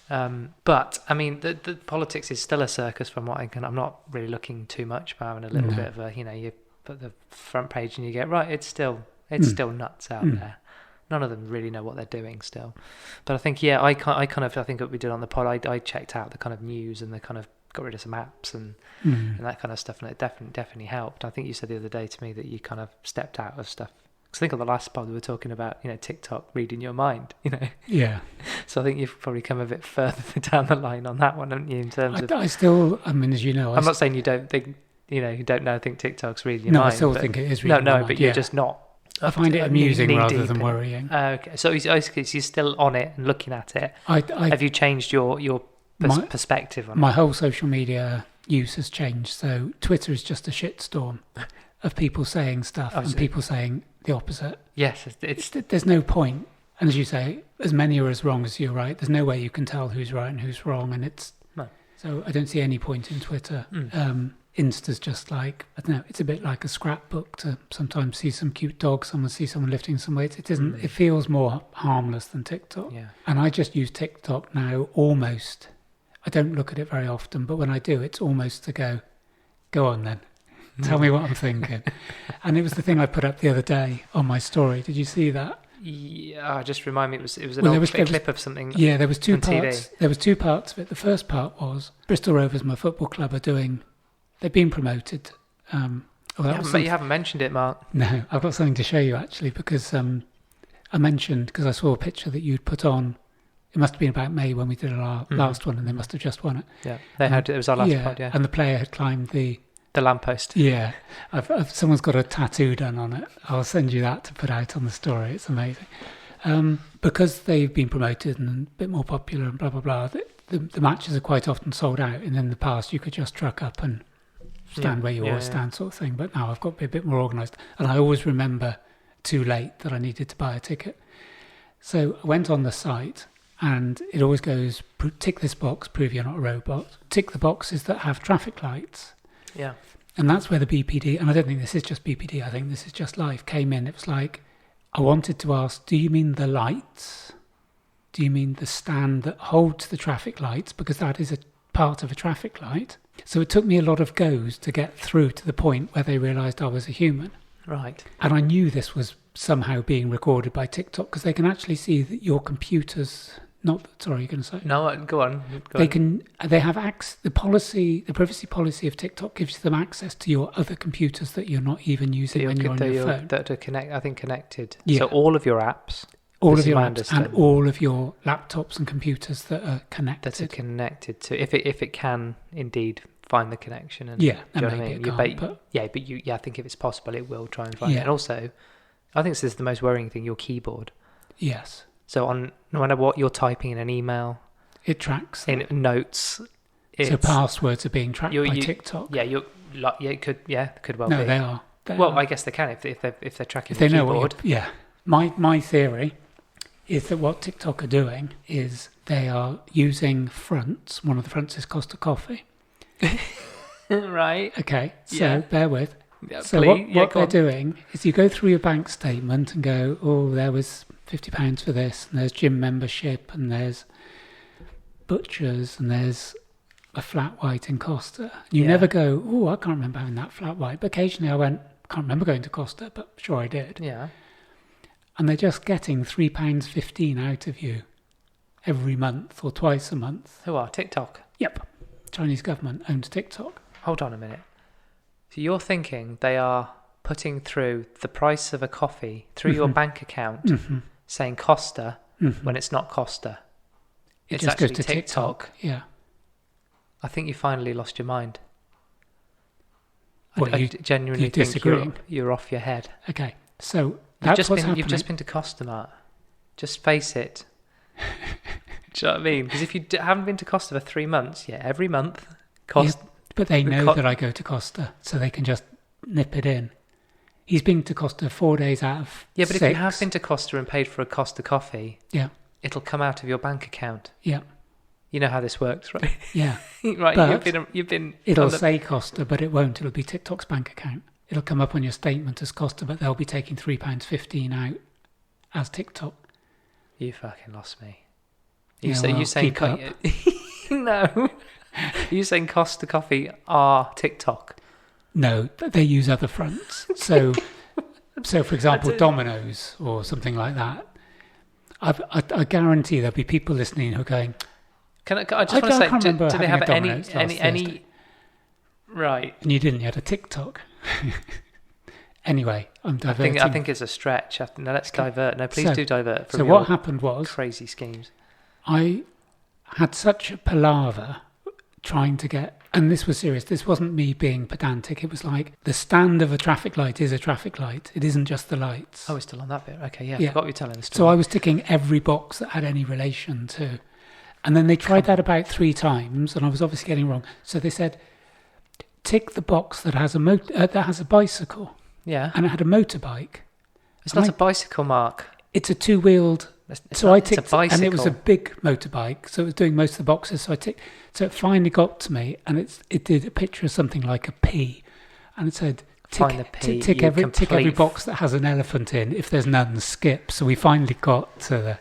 But I mean, the politics is still a circus from what I'm not really looking too much, but having a little bit of a, you put the front page and you get, right, it's still nuts out there. None of them really know what they're doing still. But I think, I think what we did on the pod, I checked out the kind of news and the kind of got rid of some apps and that kind of stuff, and it definitely helped. I think you said the other day to me that you kind of stepped out of stuff. Because I think on the last pod we were talking about, TikTok reading your mind, Yeah. So I think you've probably come a bit further down the line on that one, haven't you, in terms of... I mean, as you know... I'm not saying you don't think, you don't know, think TikTok's reading your mind. No, I still think it is reading your mind. But you're just not... I find it amusing rather than worrying. Okay, so you're still on it and looking at it. Have you changed your perspective on it? My whole social media use has changed. So Twitter is just a shitstorm of people saying stuff and people saying the opposite. Yes, there's no point. And as you say, as many are as wrong as you're right. There's no way you can tell who's right and who's wrong. And so I don't see any point in Twitter. Insta's just like, I don't know, it's a bit like a scrapbook to sometimes see some cute dog, see someone lifting some weights. It isn't. It feels more harmless than TikTok. Yeah. And I just use TikTok now almost. I don't look at it very often, but when I do, it's almost to go on then. Tell me what I'm thinking. And it was the thing I put up the other day on my story. Did you see that? Just remind me, it was an Well, old clip of something. Yeah, there was two on TV. parts. There was two parts of it. The first part was Bristol Rovers, my football club, they've been promoted. You haven't mentioned it, Mark. No, I've got something to show you actually, because I mentioned, because I saw a picture that you'd put on. It must have been about May when we did our last one, and they must have just won it. Yeah, they had it. It was our last pod. Yeah, and the player had climbed the lamppost. Yeah, someone's got a tattoo done on it. I'll send you that to put out on the story. It's amazing. Because they've been promoted and a bit more popular and blah blah blah. The matches are quite often sold out, and in the past you could just truck up and stand where you always stand, sort of thing. But now I've got to be a bit more organised, and I always remember too late that I needed to buy a ticket. So I went on the site. And it always goes, tick this box, prove you're not a robot. Tick the boxes that have traffic lights. Yeah. And that's where the BPD, and I don't think this is just BPD, I think this is just life, came in. It was like, I wanted to ask, do you mean the lights? Do you mean the stand that holds the traffic lights? Because that is a part of a traffic light. So it took me a lot of goes to get through to the point where they realised I was a human. Right. And I knew this was somehow being recorded by TikTok, because they can actually see that your computers... Sorry, you're going to say? No, go on. They have access. The privacy policy of TikTok gives them access to your other computers that you're not even using when you're on your phone. That are connected. Yeah. So all of your apps. All of your apps and all of your laptops and computers that are connected. That are connected to, if it can indeed find the connection. And, yeah, and maybe it can't, I think if it's possible, it will try and find it. And also, I think this is the most worrying thing, your keyboard. Yes. So no matter what you're typing in an email, it tracks in notes. So passwords are being tracked by TikTok. Yeah, it could well be. No, they are. I guess they can if they're tracking the keyboard. My theory is that what TikTok are doing is they are using fronts. One of the fronts is Costa Coffee. Right. Okay. So bear with. Yeah, so what they're doing is you go through your bank statement and go, oh, there was £50 for this, and there's gym membership, and there's butchers, and there's a flat white in Costa. You never go, oh, I can't remember having that flat white. But occasionally I can't remember going to Costa, but sure I did. Yeah. And they're just getting £3.15 out of you every month or twice a month. Who are? TikTok? Yep. Chinese government owns TikTok. Hold on a minute. So you're thinking they are putting through the price of a coffee through your bank account, saying Costa when it's not Costa. It it's just actually goes to TikTok. Yeah. I think you finally lost your mind. What, I genuinely think you're off your head. Okay, so that's what's happening. You've just been to Costa, Matt. Just face it. Do you know what I mean? Because if you haven't been to Costa for 3 months, every month, Costa... Yeah, but they know that I go to Costa, so they can just nip it in. He's been to Costa 4 days out of 6. But if you have been to Costa and paid for a Costa coffee, it'll come out of your bank account. Yeah. You know how this works, right? Yeah. Right, but you've been... It'll say Costa, but it won't. It'll be TikTok's bank account. It'll come up on your statement as Costa, but they'll be taking £3.15 out as TikTok. You fucking lost me. You saying... No. Are you saying Costa Coffee are TikTok? No, they use other fronts. So for example, Domino's or something like that. I guarantee there'll be people listening who are going... I just want to say, do they have any... Right. And you didn't, you had a TikTok. Anyway, I'm diverting. I think it's a stretch. No, let's divert. No, please do divert. So what happened was... Crazy schemes. I had such a palaver trying to get... And this was serious. This wasn't me being pedantic. It was like, the stand of a traffic light is a traffic light. It isn't just the lights. Oh, we're still on that bit. Okay, I forgot you're telling the story. So I was ticking every box that had any relation to... And then they tried that about 3 times, and I was obviously getting wrong. So they said, tick the box that has a bicycle. Yeah. And it had a motorbike. It's not a bicycle, Mark. It's a 2-wheeled... I ticked, it's a bicycle. And it was a big motorbike, so it was doing most of the boxes. So I ticked. So it finally got to me, and it did a picture of something like a P, and it said, tick every box that has an elephant in. If there's none, skip. So we finally got to the...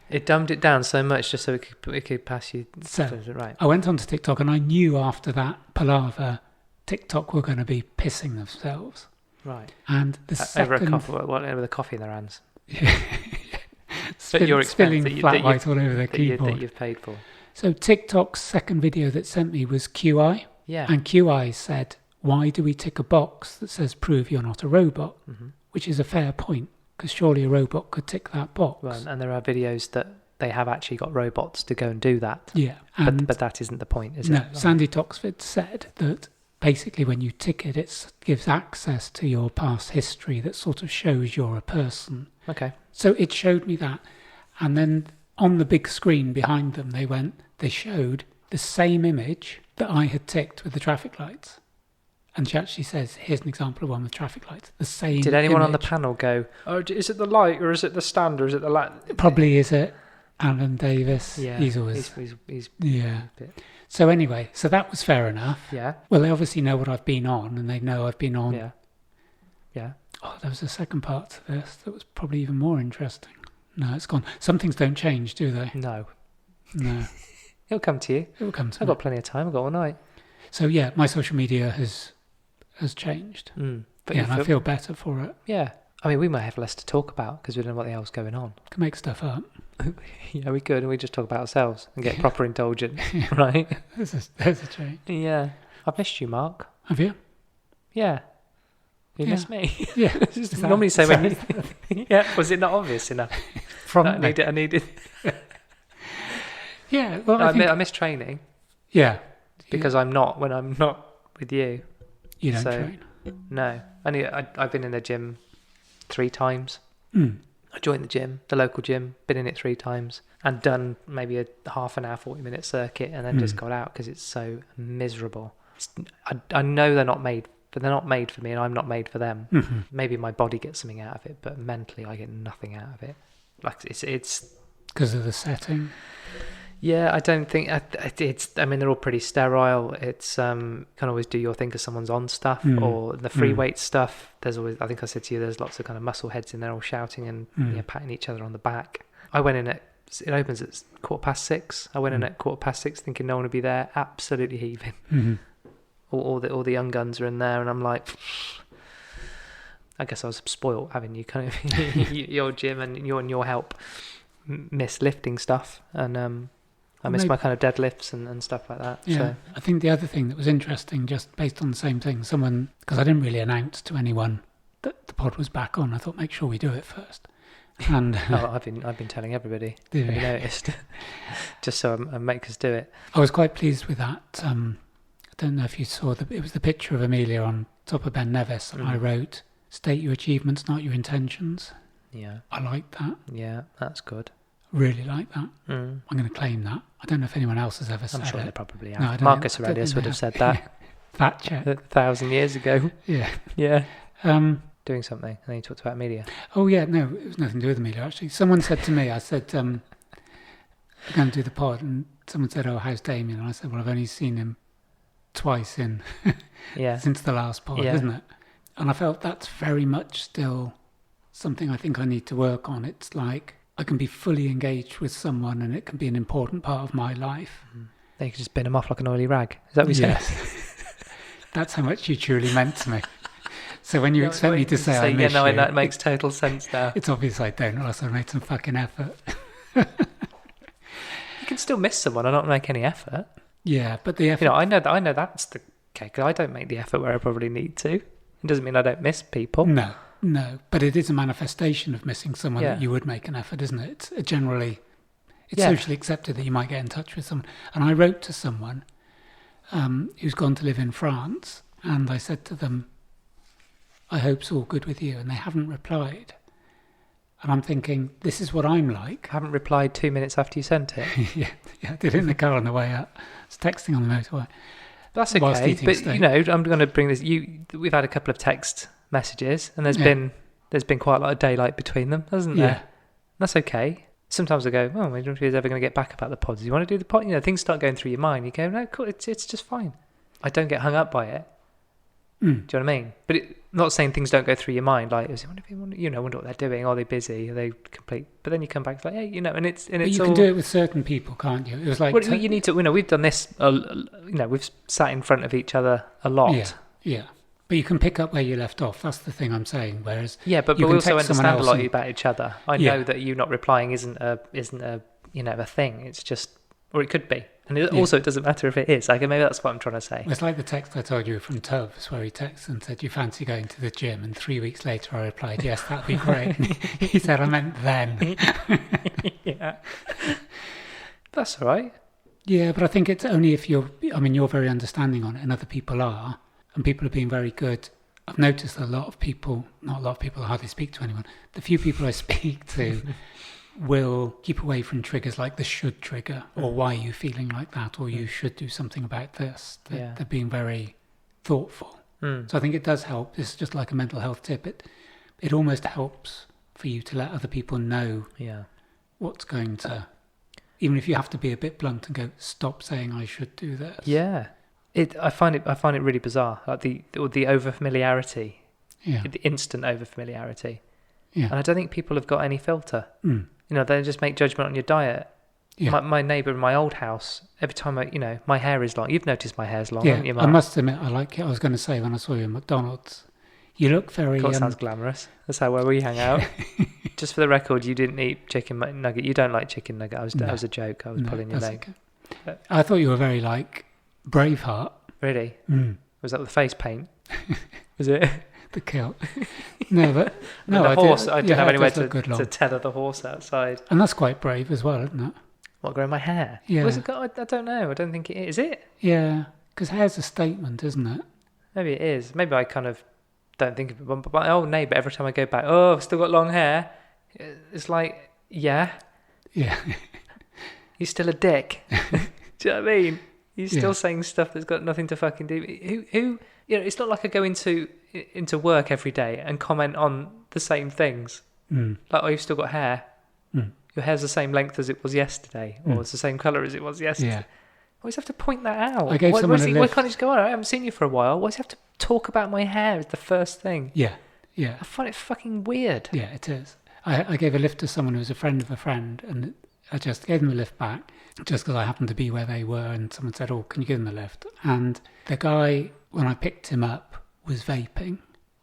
It dumbed it down so much just so it could pass you. So right. I went onto TikTok, and I knew after that palaver, TikTok were going to be pissing themselves. Right. And the second... Over the coffee in their hands. At your expense, spilling flat white all over their keyboard. That you've paid for. So TikTok's second video that sent me was QI. Yeah. And QI said, why do we tick a box that says prove you're not a robot? Mm-hmm. Which is a fair point, because surely a robot could tick that box. Well, and there are videos that they have actually got robots to go and do that. Yeah. But that isn't the point, is it? No, Sandy Toxvid said that basically when you tick it, it gives access to your past history that sort of shows you're a person. Okay. So it showed me that. And then on the big screen behind them, they showed the same image that I had ticked with the traffic lights. And she actually says, here's an example of one with traffic lights. The same Did anyone image. on the panel go, oh, is it the light or is it the stand or is it the light? Probably is it Alan Davis. Yeah. He's always... He's yeah. So anyway, so that was fair enough. Yeah. Well, they obviously know what I've been on, and they know I've been on... Yeah. Yeah. Oh, there was a second part to this that was probably even more interesting. No, it's gone. Some things don't change, do they? No. No. It'll come to you. It will come to I've me. got plenty of time. I've got all night. So yeah, my social media has changed. But Yeah, and I feel better for it. Yeah. I mean, we might have less to talk about because we don't know what the hell's going on. Can make stuff up. Yeah, we could, and we just talk about ourselves and get proper indulgent, right? There's a change. Yeah. I've missed you, Mark. Have you? Yeah. You Yeah. missed me. Yeah. Normally say when you... Yeah, was it not obvious enough? From I needed... Yeah, well, I miss training yeah. because I'm not when I'm not with you. You don't So- train. No. I've been in the gym 3 times. Mm. I joined the gym, the local gym, been in it 3 times and done maybe a half an hour, 40-minute circuit and then just got out because it's so miserable. I know they're not made for me and I'm not made for them. Mm-hmm. Maybe my body gets something out of it, but mentally I get nothing out of it. Like it's Because of the setting. yeah, I don't think it's. I mean, they're all pretty sterile. It's can always do your thing because someone's on stuff or the free weight stuff. There's always. I think I said to you, there's lots of kind of muscle heads in there, all shouting and patting each other on the back. I went in at. It opens at 6:15. I went in at 6:15, thinking no one would be there. Absolutely heaving. Mm-hmm. All the young guns are in there, and I'm like. I guess I was spoilt having you kind of your gym and your help miss lifting stuff and. I miss my kind of deadlifts and stuff like that. Yeah, So. I think the other thing that was interesting, just based on the same thing, because I didn't really announce to anyone that the pod was back on. I thought, make sure we do it first. And I've been telling everybody. Did Have you you? noticed? Just so I make us do it. I was quite pleased with that. I don't know if you saw it was the picture of Amelia on top of Ben Nevis, and I wrote, "State your achievements, not your intentions." Yeah. I like that. Yeah, that's good. Really like that. I'm going to claim that. I don't know if anyone else has ever said I'm sure they it. probably No, have. I don't Marcus think- I don't Aurelius think would they have said that Fact check. 1,000 years ago. Yeah. Yeah. Doing something, and then you talked about media. Oh yeah, no, it was nothing to do with Amelia actually. Someone said to me, I said, we're going to do the pod, and someone said, oh, how's Damien? And I said, well, I've only seen him twice Yeah. since the last pod, Yeah. isn't it? And I felt that's very much still something I think I need to work on. It's like I can be fully engaged with someone and it can be an important part of my life. Then you can just bin them off like an oily rag. Is that what you said? That's how much you truly meant to me. So when you expect me to say I miss you, that makes total sense now. it's obvious I don't, or else I made some fucking effort. You can still miss someone and not make any effort. Yeah, but the effort... I know that's the case, because I don't make the effort where I probably need to. It doesn't mean I don't miss people. No, but it is a manifestation of missing someone Yeah. that you would make an effort, isn't it? It's generally... It's Yeah. socially accepted that you might get in touch with someone. And I wrote to someone who's gone to live in France, and I said to them, I hope it's all good with you, and they haven't replied. And I'm thinking, this is what I'm like. I haven't replied 2 minutes after you sent it. yeah, I did it in the car on the way up. I was texting on the motorway. That's Whilst okay, eating but steak. I'm going to bring this. We've had a couple of text messages, and there's been quite a lot of daylight between them, hasn't there? Yeah. That's okay. Sometimes I go, I wonder if he's ever going to get back about the pods. Do you want to do the pod? Things start going through your mind. You go, no, cool, it's just fine. I don't get hung up by it. Do you know what I mean? But not saying things don't go through your mind. Like, wonder what they're doing. Are they busy? Are they complete? But then you come back, it's like, hey, and it's But you all. can do it with certain people, can't you? It was like... Well, you need to. We've done this. We've sat in front of each other a lot. Yeah. But you can pick up where you left off. That's the thing I'm saying. Whereas but you we can also text someone understand a else lot and- about each other. I know that you not replying isn't a a thing. It's just, or it could be, and also it doesn't matter if it is. Like, maybe that's what I'm trying to say. It's like the text I told you from Tubbs, where he texted and said, "You fancy going to the gym?" And 3 weeks later, I replied, "Yes, that'd be great." And he said, "I meant then." Yeah, that's all right. Yeah, but I think it's only if you're very understanding on it, and other people are, and people are being very good. I've noticed not a lot of people, I hardly speak to anyone. The few people I speak to will keep away from triggers like the should trigger, or why are you feeling like that, or you should do something about this. They're being very thoughtful. So I think it does help. It's just like a mental health tip. It almost helps for you to let other people know what's going to, even if you have to be a bit blunt and go, stop saying I should do this. Yeah. I find it really bizarre, like the over familiarity, the instant over familiarity, and I don't think people have got any filter. They just make judgment on your diet. My neighbour in my old house, every time my hair is long. You've noticed my hair's long, haven't you, Mark? I must admit, I like it. I was going to say when I saw you at McDonald's, you look very. That sounds glamorous. That's where we hang out. Just for the record, you didn't eat chicken nugget. You don't like chicken nugget. That was a joke. I was pulling your leg. Okay. I thought you were very like Braveheart. Really? Was that the face paint? Was it? The kilt. No, but no. The horse. I didn't have anywhere to tether the horse outside. And that's quite brave as well, isn't it? What, growing my hair? Yeah. Was it? I don't know. I don't think it is. Is it? Yeah, because hair's a statement, isn't it? Maybe it is. Maybe I kind of don't think of it. But my old neighbour, every time I go back, oh, I've still got long hair. It's like, yeah. You're still a dick. Do you know what I mean? You're still saying stuff that's got nothing to fucking do. Who? It's not like I go into work every day and comment on the same things. Like, oh, you've still got hair. Your hair's the same length as it was yesterday, or it's the same colour as it was yesterday. I always have to point that out. I gave someone a lift. Why can't you just go on? I haven't seen you for a while. Why does he have to talk about my hair as the first thing? Yeah. I find it fucking weird. Yeah, it is. I gave a lift to someone who was a friend of a friend, and I just gave them a lift back just because I happened to be where they were, and someone said, "Oh, can you give them a lift?" And the guy, when I picked him up, was vaping,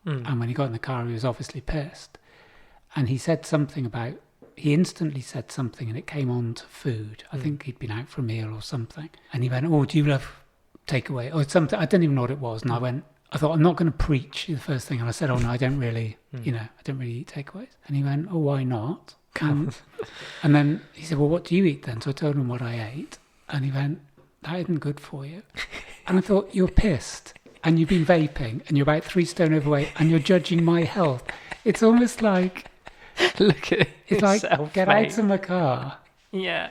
and when he got in the car, he was obviously pissed, and he instantly said something, and it came on to food. I think he'd been out for a meal or something, and he went, "Oh, do you love takeaway?" Or something. I didn't even know what it was, and I thought, I'm not going to preach the first thing, and I said, "Oh no, I don't really, I don't really eat takeaways." And he went, "Oh, why not?" And then he said, "Well, what do you eat then?" So I told him what I ate, and he went, "That isn't good for you." And I thought, you're pissed, and you've been vaping, and you're about 3 stone overweight, and you're judging my health. It's almost like, look at it's yourself, like, get mate. out of my car. Yeah,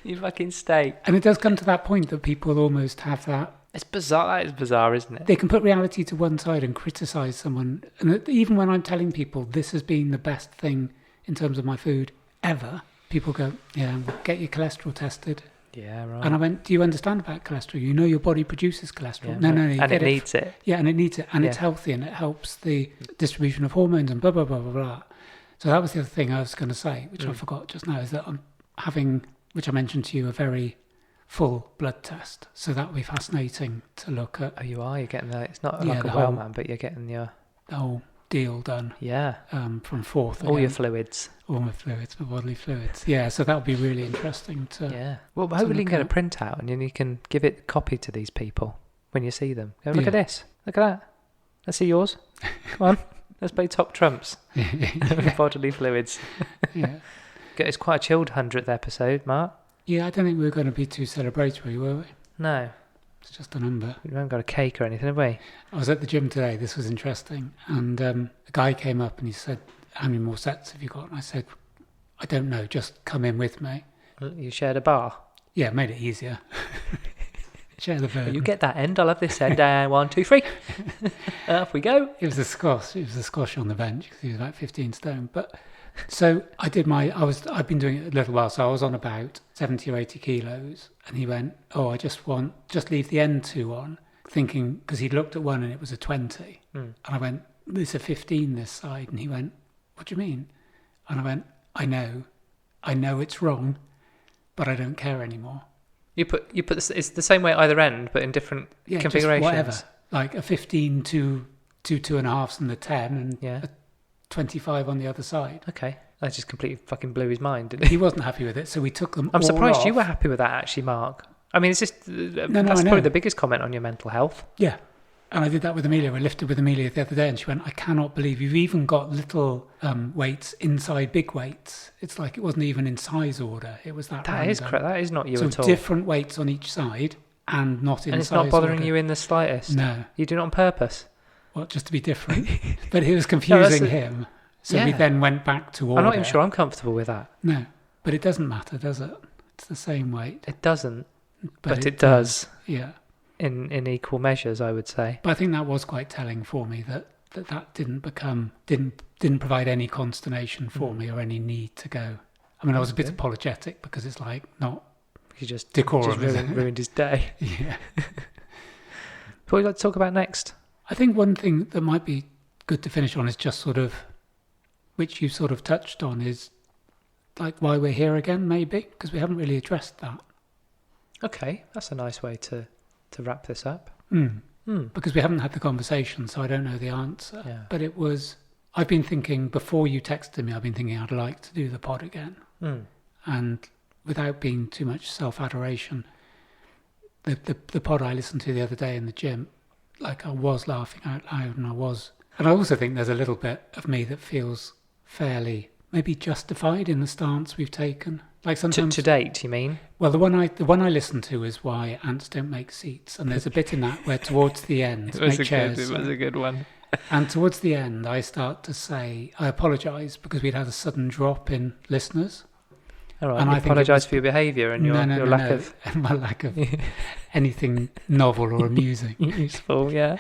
you fucking stay. And it does come to that point that people almost have that. It's bizarre. That is bizarre, isn't it? They can put reality to one side and criticise someone. And even when I'm telling people this has been the best thing in terms of my food ever, people go, "Yeah, get your cholesterol tested." Yeah, right. And I went, "Do you understand about cholesterol? You know your body produces cholesterol." Yeah, No. And it needs it. Yeah, and it needs it. And it's healthy, and it helps the distribution of hormones and blah, blah, blah, blah, blah. So that was the other thing I was going to say, which I forgot just now, is that I'm having, which I mentioned to you, a very full blood test. So that would be fascinating to look at. Oh, you are? You're getting that. It's not like a Wellman, but you're getting the whole deal done. Yeah. From Forth. All your fluids. All my fluids, my bodily fluids. Yeah, so that would be really interesting to. Yeah. Well, hopefully you can get a printout and then you can give it a copy to these people when you see them. Go, look at this. Look at that. Let's see yours. Come on. Let's play top trumps. Bodily fluids. Yeah. It's quite a chilled 100th episode, Mark. Yeah, I don't think we were going to be too celebratory, were we? No. It's just a number. We haven't got a cake or anything, have we? I was at the gym today. This was interesting. And a guy came up and he said, "How many more sets have you got?" And I said, "I don't know. Just come in with me." You shared a bar? Yeah, made it easier. Share the burden. You get that end, I'll have this end. 1, 2, 3. Off we go. It was a squash. It was a squash on the bench because he was about 15 stone. But so I did I've been doing it a little while, so I was on about 70 or 80 kilos. And he went, "Oh, I just leave the end 2 on," thinking, because he'd looked at one and it was a 20. And I went, "There's a 15 this side." And he went, "What do you mean?" And I went, I know it's wrong, but I don't care anymore. You put it's the same way at either end, but in different configurations. Just whatever. Like a 15 to two 2.5s and the 10 and Yeah. a 25 on the other side. Okay. That just completely fucking blew his mind, didn't it? He wasn't happy with it, so we took them I'm all surprised off. you were happy with that, actually, Mark. I mean, it's just I that's know. probably the biggest comment on your mental health. Yeah. And I did that with Amelia. We lifted with Amelia the other day and she went, I cannot believe you've even got little weights inside big weights. It's like it wasn't even in size order. It was that That is random. correct. That is not you So at all. different weights on each side and not in And it's size not bothering order. you in the slightest. No. You do it on purpose. Well, just to be different. But it was confusing a- him. So we Yeah. then went back to order. I'm not even sure I'm comfortable with that. No. But it doesn't matter, does it? It's the same weight. It doesn't, but it does. does Yeah. in equal measures, I would say. But I think that was quite telling for me that didn't provide any consternation for me or any need to go. I mean, I was a bit Okay. apologetic because it's like not You just decorum, isn't it? ruined his day. Yeah. What would you like to talk about next? I think one thing that might be good to finish on is just sort of, which you sort of touched on, is like why we're here again, maybe, because we haven't really addressed that. Okay, that's a nice way to wrap this up. Because we haven't had the conversation, so I don't know the answer. Yeah. But it was, I've been thinking, before you texted me, I've been thinking I'd like to do the pod again. And without being too much self-adoration, the pod I listened to the other day in the gym, like I was laughing out loud and I also think there's a little bit of me that feels fairly maybe justified in the stance we've taken. Like sometimes To date, you mean? Well, the one I listened to is why ants don't make seats, and there's a bit in that where towards the end, make chairs. It was a good one. And towards the end, I start to say I apologise because we'd had a sudden drop in listeners. All right. And I I think it apologise was- for your behaviour and your lack of and my lack of anything novel or amusing. useful. Yeah.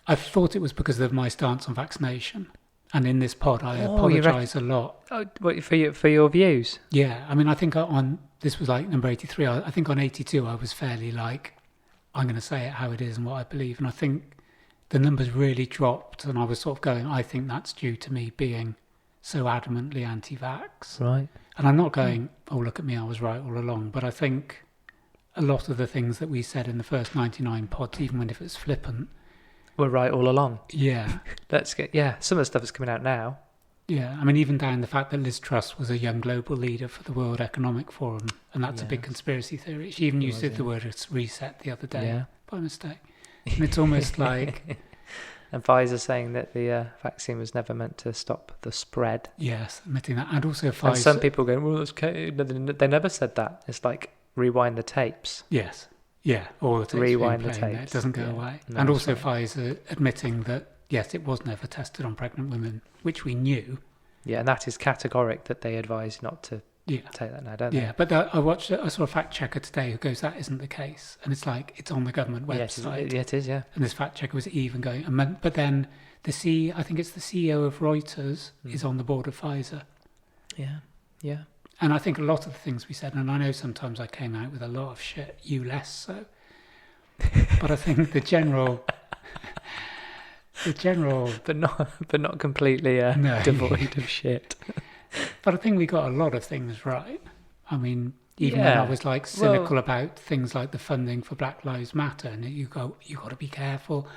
I thought it was because of my stance on vaccination, and in this pod, I Oh, you apologise a lot. Oh, what, for your views? Yeah, I mean, I think on this was like number 83. I think on 82, I was fairly like, I'm going to say it how it is and what I believe. And I think the numbers really dropped, and I was sort of going, I think that's due to me being so adamantly anti-vax. Right. And I'm not going, oh, look at me, I was right all along. But I think a lot of the things that we said in the first 99 pods, even when if it's flippant, We're right all along. yeah. Some of the stuff is coming out now. Yeah, I mean, even down the fact that Liz Truss was a young global leader for the World Economic Forum, and that's a big Yes. conspiracy theory. She even used was, the word reset the other day Yeah. by mistake. And it's almost like, And Pfizer saying that the vaccine was never meant to stop the spread. yes, admitting that. And also And Pfizer. some people going, well, that's okay. No, they never said that. It's like rewind the tapes. Yes, yeah, all the tapes Rewind being the played, tapes, it doesn't go yeah. away. No, And that's also right. Pfizer admitting that, yes, it was never tested on pregnant women, which we knew. Yeah, and that is categoric that they advise not to Yeah. take that now, don't Yeah, but I saw a fact checker today who goes, that isn't the case. And it's like, it's on the government they? Yes, website. it is, yeah. And this fact checker was even going, but then I think it's the CEO of Reuters is on the board of Pfizer. Yeah, yeah. And I think a lot of the things we said, and I know sometimes I came out with a lot of shit, you less so. But I think the general, But not completely No. devoid of shit. but I think we got a lot of things right. I mean, even when Yeah. I was like cynical about things like the funding for Black Lives Matter, and you got to be careful,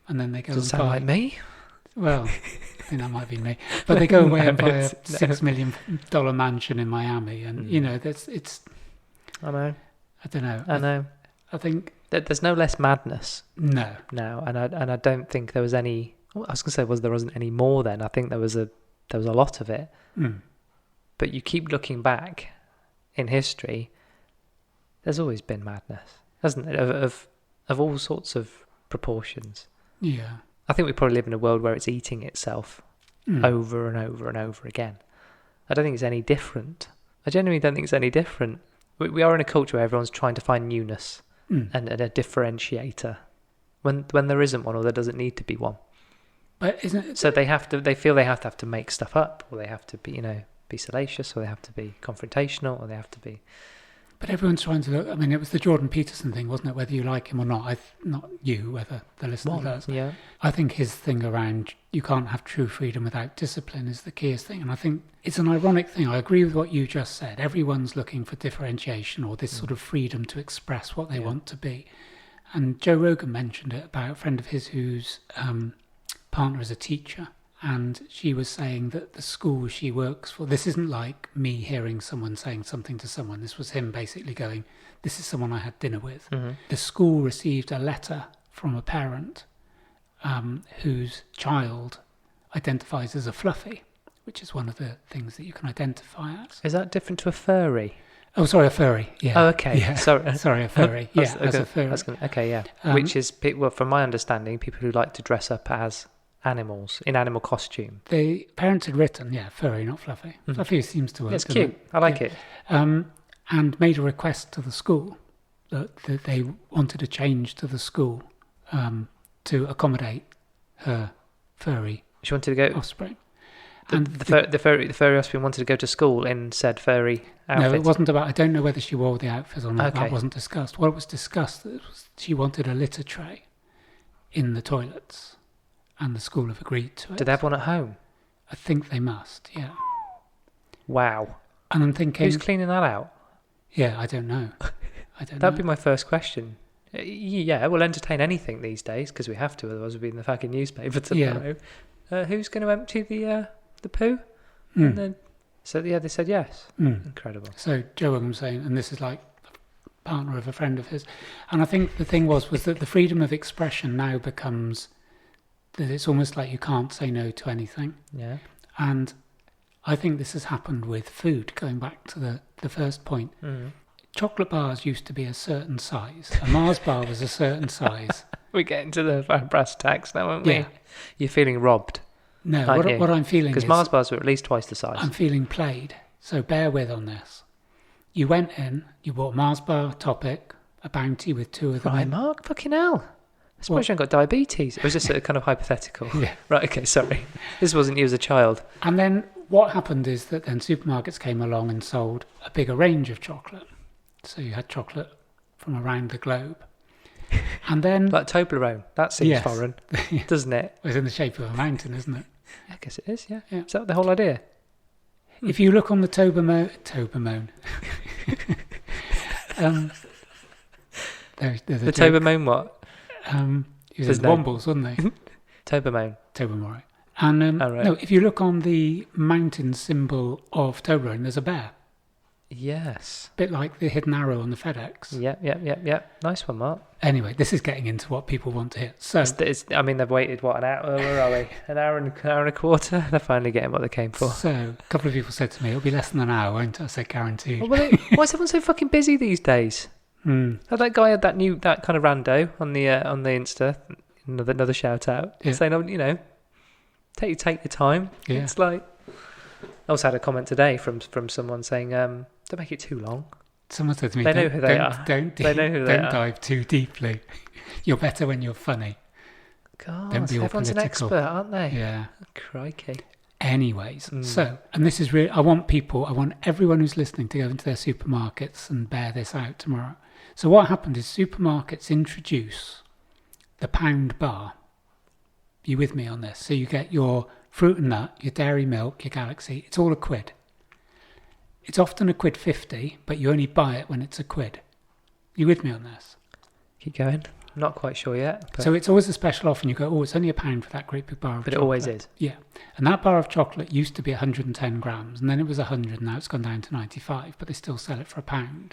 and then they go Does it and sound buy. like me? Well, I think that might be me. But they go away No, and buy a it's- $6 million mansion in Miami, and you know, it's. I know. I don't know. I know. I think There's no less madness no. now, and I don't think there was any. Well, I was going to say there wasn't any more then. I think there was a lot of it. Mm. But you keep looking back in history. There's always been madness, hasn't it? Of all sorts of proportions. Yeah. I think we probably live in a world where it's eating itself over and over and over again. I don't think it's any different. I genuinely don't think it's any different. We are in a culture where everyone's trying to find newness and a differentiator when there isn't one, or there doesn't need to be one. But isn't it? So they feel they have to make stuff up, or they have to be salacious, or they have to be confrontational, or they have to be. But everyone's trying to look. I mean, it was the Jordan Peterson thing, wasn't it? Whether you like him or not, not you, whether the listener does. Yeah. I think his thing around you can't have true freedom without discipline is the keyest thing. And I think it's an ironic thing. I agree with what you just said. Everyone's looking for differentiation or this sort of freedom to express what they want to be. And Joe Rogan mentioned it about a friend of his whose partner is a teacher. And she was saying that the school she works for, this isn't like me hearing someone saying something to someone. This was him basically going, this is someone I had dinner with. Mm-hmm. The school received a letter from a parent whose child identifies as a fluffy, which is one of the things that you can identify as. Is that different to a furry? Oh, sorry, a furry. Yeah. Oh, okay. Yeah. Sorry, a furry. Yeah, as a furry. Okay, yeah. Which is, well, from my understanding, people who like to dress up as animals in animal costume. The parents had written, furry, not fluffy. Mm-hmm. Fluffy seems to work. It's cute. I like it. And made a request to the school that they wanted a change to the school to accommodate her furry. She wanted to go offspring. The furry offspring wanted to go to school in said furry outfit. No, it wasn't about. I don't know whether she wore the outfit or not. Okay. That wasn't discussed. What was discussed was she wanted a litter tray in the toilets, and the school have agreed to it. Do they have one at home? I think they must. Yeah. Wow. And I'm thinking, who's cleaning that out? Yeah, I don't know. That'd be my first question. Yeah, we'll entertain anything these days because we have to, otherwise we'll be in the fucking newspaper tomorrow. Yeah. Who's going to empty the poo? And then, so yeah, they said yes. Incredible. So Joe Rogan was saying, and this is like a partner of a friend of his, and I think the thing was that the freedom of expression now becomes that it's almost like you can't say no to anything. Yeah. And I think this has happened with food, going back to the first point. Chocolate bars used to be a certain size. A Mars bar was a certain size. We're getting to the brass tacks now, aren't we? Yeah. You're feeling robbed. No, what I'm feeling is... Because Mars bars are at least twice the size. I'm feeling played, so bear with on this. You went in, you bought a Mars bar, Topic, a Bounty with two of them. Right, Mark, fucking hell. I suppose you haven't got diabetes. Or was this a kind of hypothetical? Yeah. Right, okay, sorry. This wasn't you as a child. And then what happened is that then supermarkets came along and sold a bigger range of chocolate. So you had chocolate from around the globe. And then... Like Toblerone. That seems foreign, doesn't it? It's in the shape of a mountain, isn't it? I guess it is, yeah. Is that the whole idea? If you look on the Toblerone... the Toblerone what? It was Wombles, wasn't they? Toblerone. And right. no, if you look on the mountain symbol of Toblerone, there's a bear. Yes. Bit like the hidden arrow on the FedEx. Yeah. Nice one, Mark. Anyway, this is getting into what people want to hear. So, I mean, they've waited, an hour? Where are we? An hour and a quarter? They're finally getting what they came for. So, a couple of people said to me, it'll be less than an hour, won't it? I said, guaranteed. Why is everyone so fucking busy these days? That guy had that kind of rando on the Insta, another shout out, saying, take your time. Yeah. It's like, I also had a comment today from someone saying, don't make it too long. Someone said to me, they know who they are. Don't dive too deeply. You're better when you're funny. God, don't be all everyone's political. an expert, aren't they? Yeah. Crikey. Anyways, so, and this is really, I want everyone who's listening to go into their supermarkets and bear this out tomorrow. So what happened is supermarkets introduce the pound bar. You with me on this? So you get your fruit and nut, your dairy milk, your Galaxy. It's all £1. It's often £1.50, but you only buy it when it's £1. You with me on this? Keep going. I'm not quite sure yet. So it's always a special offer and you go, it's only £1 for that great big bar of chocolate. But it always is. Yeah. And that bar of chocolate used to be 110 grams, and then it was 100, and now it's gone down to 95, but they still sell it for £1.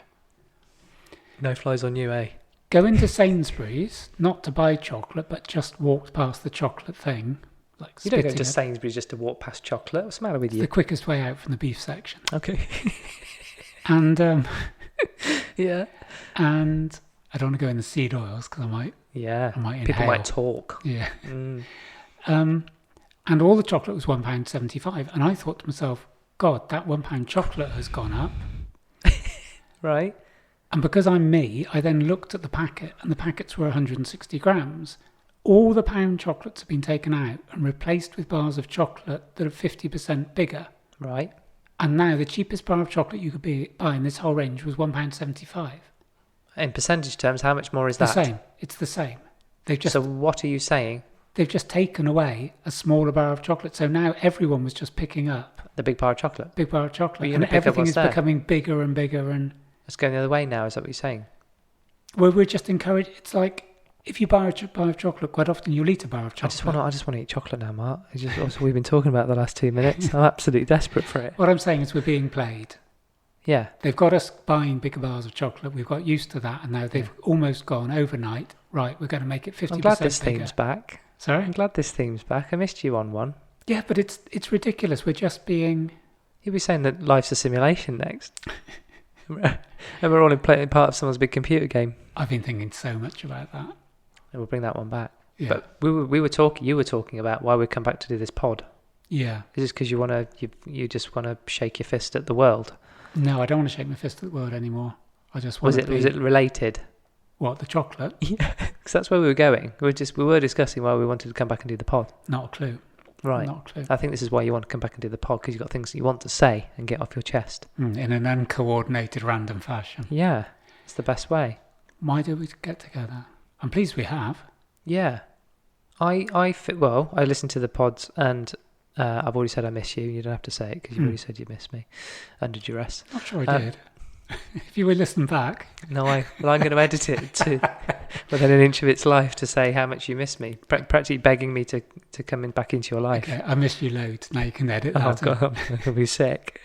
No flies on you, eh? Go into Sainsbury's, not to buy chocolate, but just walk past the chocolate thing. You don't go to Sainsbury's just to walk past chocolate. What's the matter with you? It's the quickest way out from the beef section. Okay. And, yeah. And I don't want to go in the seed oils because I might inhale. People might talk. Yeah. And all the chocolate was £1.75. And I thought to myself, God, that £1 chocolate has gone up. Right. And because I'm me, I then looked at the packet, and the packets were 160 grams. All the pound chocolates have been taken out and replaced with bars of chocolate that are 50% bigger. Right. And now the cheapest bar of chocolate you could buy in this whole range was £1.75. In percentage terms, how much more is that? The same. It's the same. So what are you saying? They've just taken away a smaller bar of chocolate. So now everyone was just picking up the big bar of chocolate. Big bar of chocolate. And everything is becoming bigger and bigger. And it's going the other way now. Is that what you're saying? we're just encouraged. It's like if you buy a bar of chocolate, quite often you'll eat a bar of chocolate. I just want to eat chocolate now, Mark. It's just also we've been talking about the last 2 minutes. I'm absolutely desperate for it. What I'm saying is we're being played. Yeah. They've got us buying bigger bars of chocolate. We've got used to that, and now they've almost gone overnight. Right, we're going to make it 50% bigger. I'm glad this theme's back. Sorry? I'm glad this theme's back. I missed you on one. Yeah, but it's ridiculous. We're just being... You'll be saying that life's a simulation next. And we're all in part of someone's big computer game. I've been thinking so much about that. And we'll bring that one back. Yeah. But you were talking about why we come back to do this pod. Yeah. Is this because you just want to shake your fist at the world? No, I don't want to shake my fist at the world anymore. I just want to Was it related? What, the chocolate? Yeah, because that's where we were going. We were discussing why we wanted to come back and do the pod. Not a clue. Right. Not a clue. I think this is why you want to come back and do the pod, because you've got things that you want to say and get off your chest. In an uncoordinated, random fashion. Yeah, it's the best way. Why do we get together? I'm pleased we have. Yeah. I listened to the pods and I've already said I miss you. You don't have to say it because you already said you miss me under duress. Not sure I did. If you would listen back. No, I'm going to edit it to within an inch of its life to say how much you miss me, practically begging me to come back into your life. Okay, I miss you loads. Now you can edit that. Oh God, I'll be sick.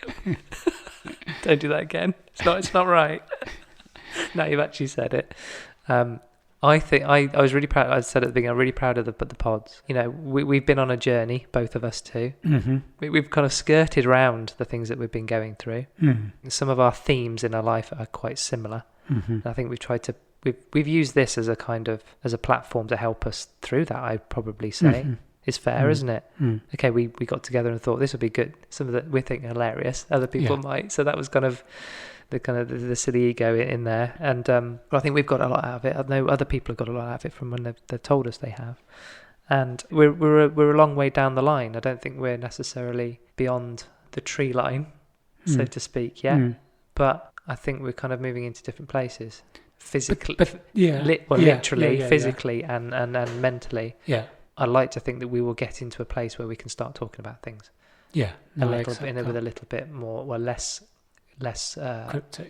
Don't do that again. It's not right. Now you've actually said it. I think I was really proud. I said at the beginning, I'm really proud of the pods. You know, we've been on a journey, both of us too. Mm-hmm. We've kind of skirted around the things that we've been going through. Mm. Some of our themes in our life are quite similar. Mm-hmm. And I think we've used this as a platform to help us through that. I'd probably say it's fair, isn't it? Mm. Okay, we got together and thought this would be good. Some of that we think hilarious. Other people might. So that was kind of the silly ego in there, and I think we've got a lot out of it. I know other people have got a lot out of it from when they've told us they have, and we're a long way down the line. I don't think we're necessarily beyond the tree line, so to speak, but I think we're kind of moving into different places, physically, literally, physically, and mentally. Yeah, I'd like to think that we will get into a place where we can start talking about things. Yeah, with a little bit more, less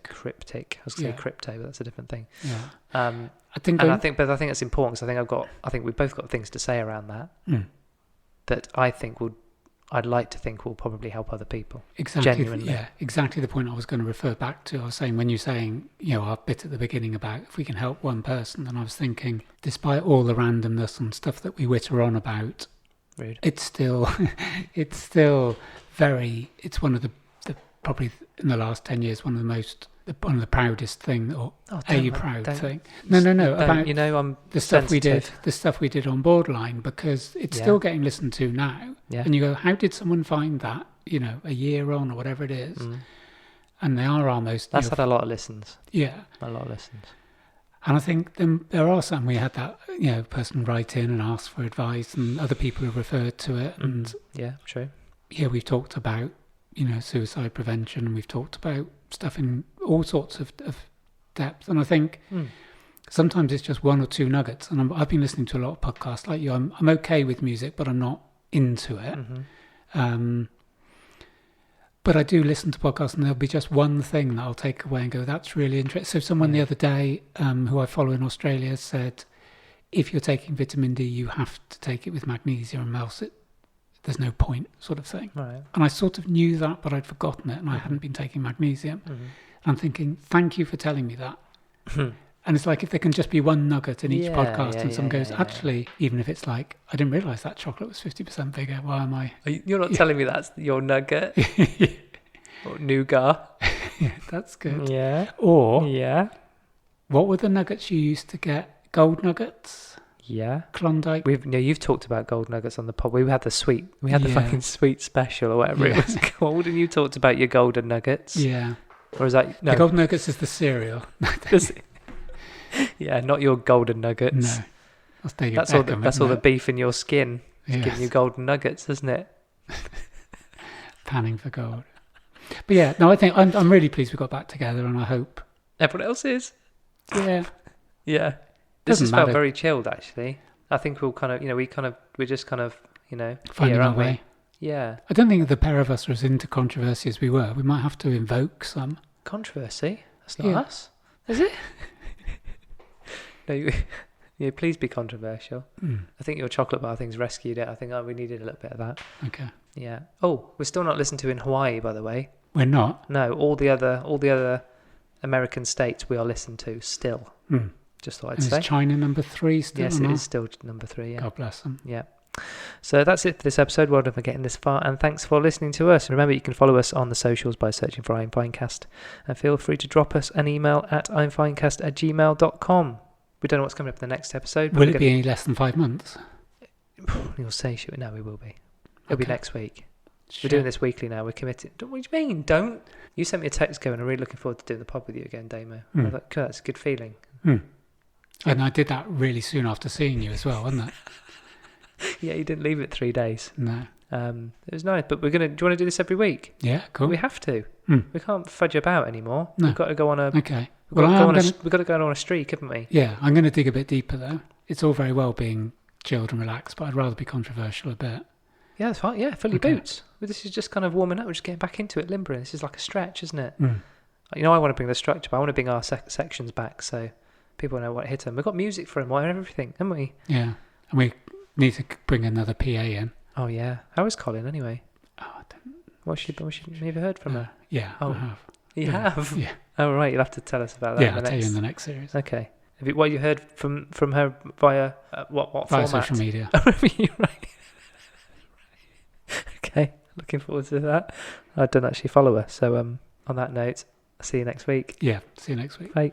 cryptic. I was going to say crypto, but that's a different thing. Yeah. I think it's important because I think we've both got things to say around that. That I'd like to think will probably help other people. Exactly. Genuinely. Exactly the point I was going to refer back to. I was saying when you're saying, our bit at the beginning about if we can help one person, and I was thinking, despite all the randomness and stuff that we witter on about, rude. It's still very. It's one of the probably in the last 10 years one of the proudest thing, or proud thing. No. About I'm the stuff we did on Borderline, because it's still getting listened to now. Yeah. And you go, how did someone find that? A year on or whatever it is, and they are almost. That's had a lot of listens. Yeah, a lot of listens. And I think there are some. We had that person write in and ask for advice, and other people have referred to it. And yeah, true. Yeah, we've talked about suicide prevention, and we've talked about stuff in all sorts of depth. And I think sometimes it's just one or two nuggets. And I've been listening to a lot of podcasts like you. I'm okay with music, but I'm not into it. Mm-hmm. But I do listen to podcasts, and there'll be just one thing that I'll take away and go, that's really interesting. So someone the other day who I follow in Australia said, if you're taking vitamin D, you have to take it with magnesium, else there's no point, sort of thing. Right. And I sort of knew that, but I'd forgotten it, and I hadn't been taking magnesium. Mm-hmm. I'm thinking, thank you for telling me that. And it's like if there can just be one nugget in each podcast, and someone goes, actually, even if it's like, I didn't realise that chocolate was 50% bigger. Why am I? You're not telling me that's your nugget? Or nougat? Yeah, that's good. Yeah. Or, what were the nuggets you used to get? Gold nuggets? Yeah. Klondike. You've talked about gold nuggets on the pod. We had the fucking sweet special or whatever it was called, and you talked about your golden nuggets. Yeah. Or is that no? The golden nuggets is the cereal. Yeah, not your golden nuggets. No. That's all the beef in your skin. It's giving you golden nuggets, isn't it? Panning for gold. But yeah, no, I think I'm really pleased we got back together, and I hope everyone else is. Yeah. Yeah. This has felt very chilled, actually. I think we're just kind of, finding here, our way. Yeah. I don't think the pair of us are as into controversy as we were. We might have to invoke some. Controversy? That's not us, is it? Yeah, please be controversial. Mm. I think your chocolate bar thing's rescued it. I think we needed a little bit of that. Okay. Yeah. Oh, we're still not listened to in Hawaii, by the way. We're not. No, all the other American states we are listened to still. Mm. Just thought I'd And say. is China number 3 still? Yes, or it not? is still number 3. Yeah. God bless them. Yeah. So that's it for this episode. Well done for getting this far, and thanks for listening to us. Remember, you can follow us on the socials by searching for imfinecast, and feel free to drop us an email at imfinecast@gmail.com. We don't know what's coming up in the next episode. Will it be any less than 5 months? You'll say, no, we will be. It'll be Okay. next week. Shit. We're doing this weekly now. We're committed. What do you mean? Don't. You sent me a text going, I'm really looking forward to doing the pod with you again, Damo. I was like, "God, that's a good feeling." Mm. And I did that really soon after seeing you as well, wasn't it? Yeah, you didn't leave it 3 days. No. It was nice, but do you want to do this every week? Yeah, cool. We have to. Mm. We can't fudge about anymore. No. We've got to go on a. Okay. We've Well, got to go on a streak, haven't we? yeah, I'm going to dig a bit deeper though. It's all very well being chilled and relaxed, but I'd rather be controversial a bit. Yeah, that's fine. Yeah, fill your Okay. boots. Well, this is just kind of warming up. We're just getting back into it, limbering. This is like a stretch, isn't it? Mm. You know, I want to bring the structure, but I want to bring our sections back so people know what hit them. We've got music for them, everything, haven't we? Yeah, and we need to bring another PA in. Oh yeah. How is Colin anyway? Oh, I don't. What's she never heard from her? Yeah, Oh. I have. You Yeah. have? Yeah, Oh right, you'll have to tell us about that. yeah. I'll tell you in the next series. Okay. What you heard from her via what Via format? social media. Right. Okay. Looking forward to that. I don't actually follow her, so on that note, I'll see you next week. Yeah, see you next week. Bye.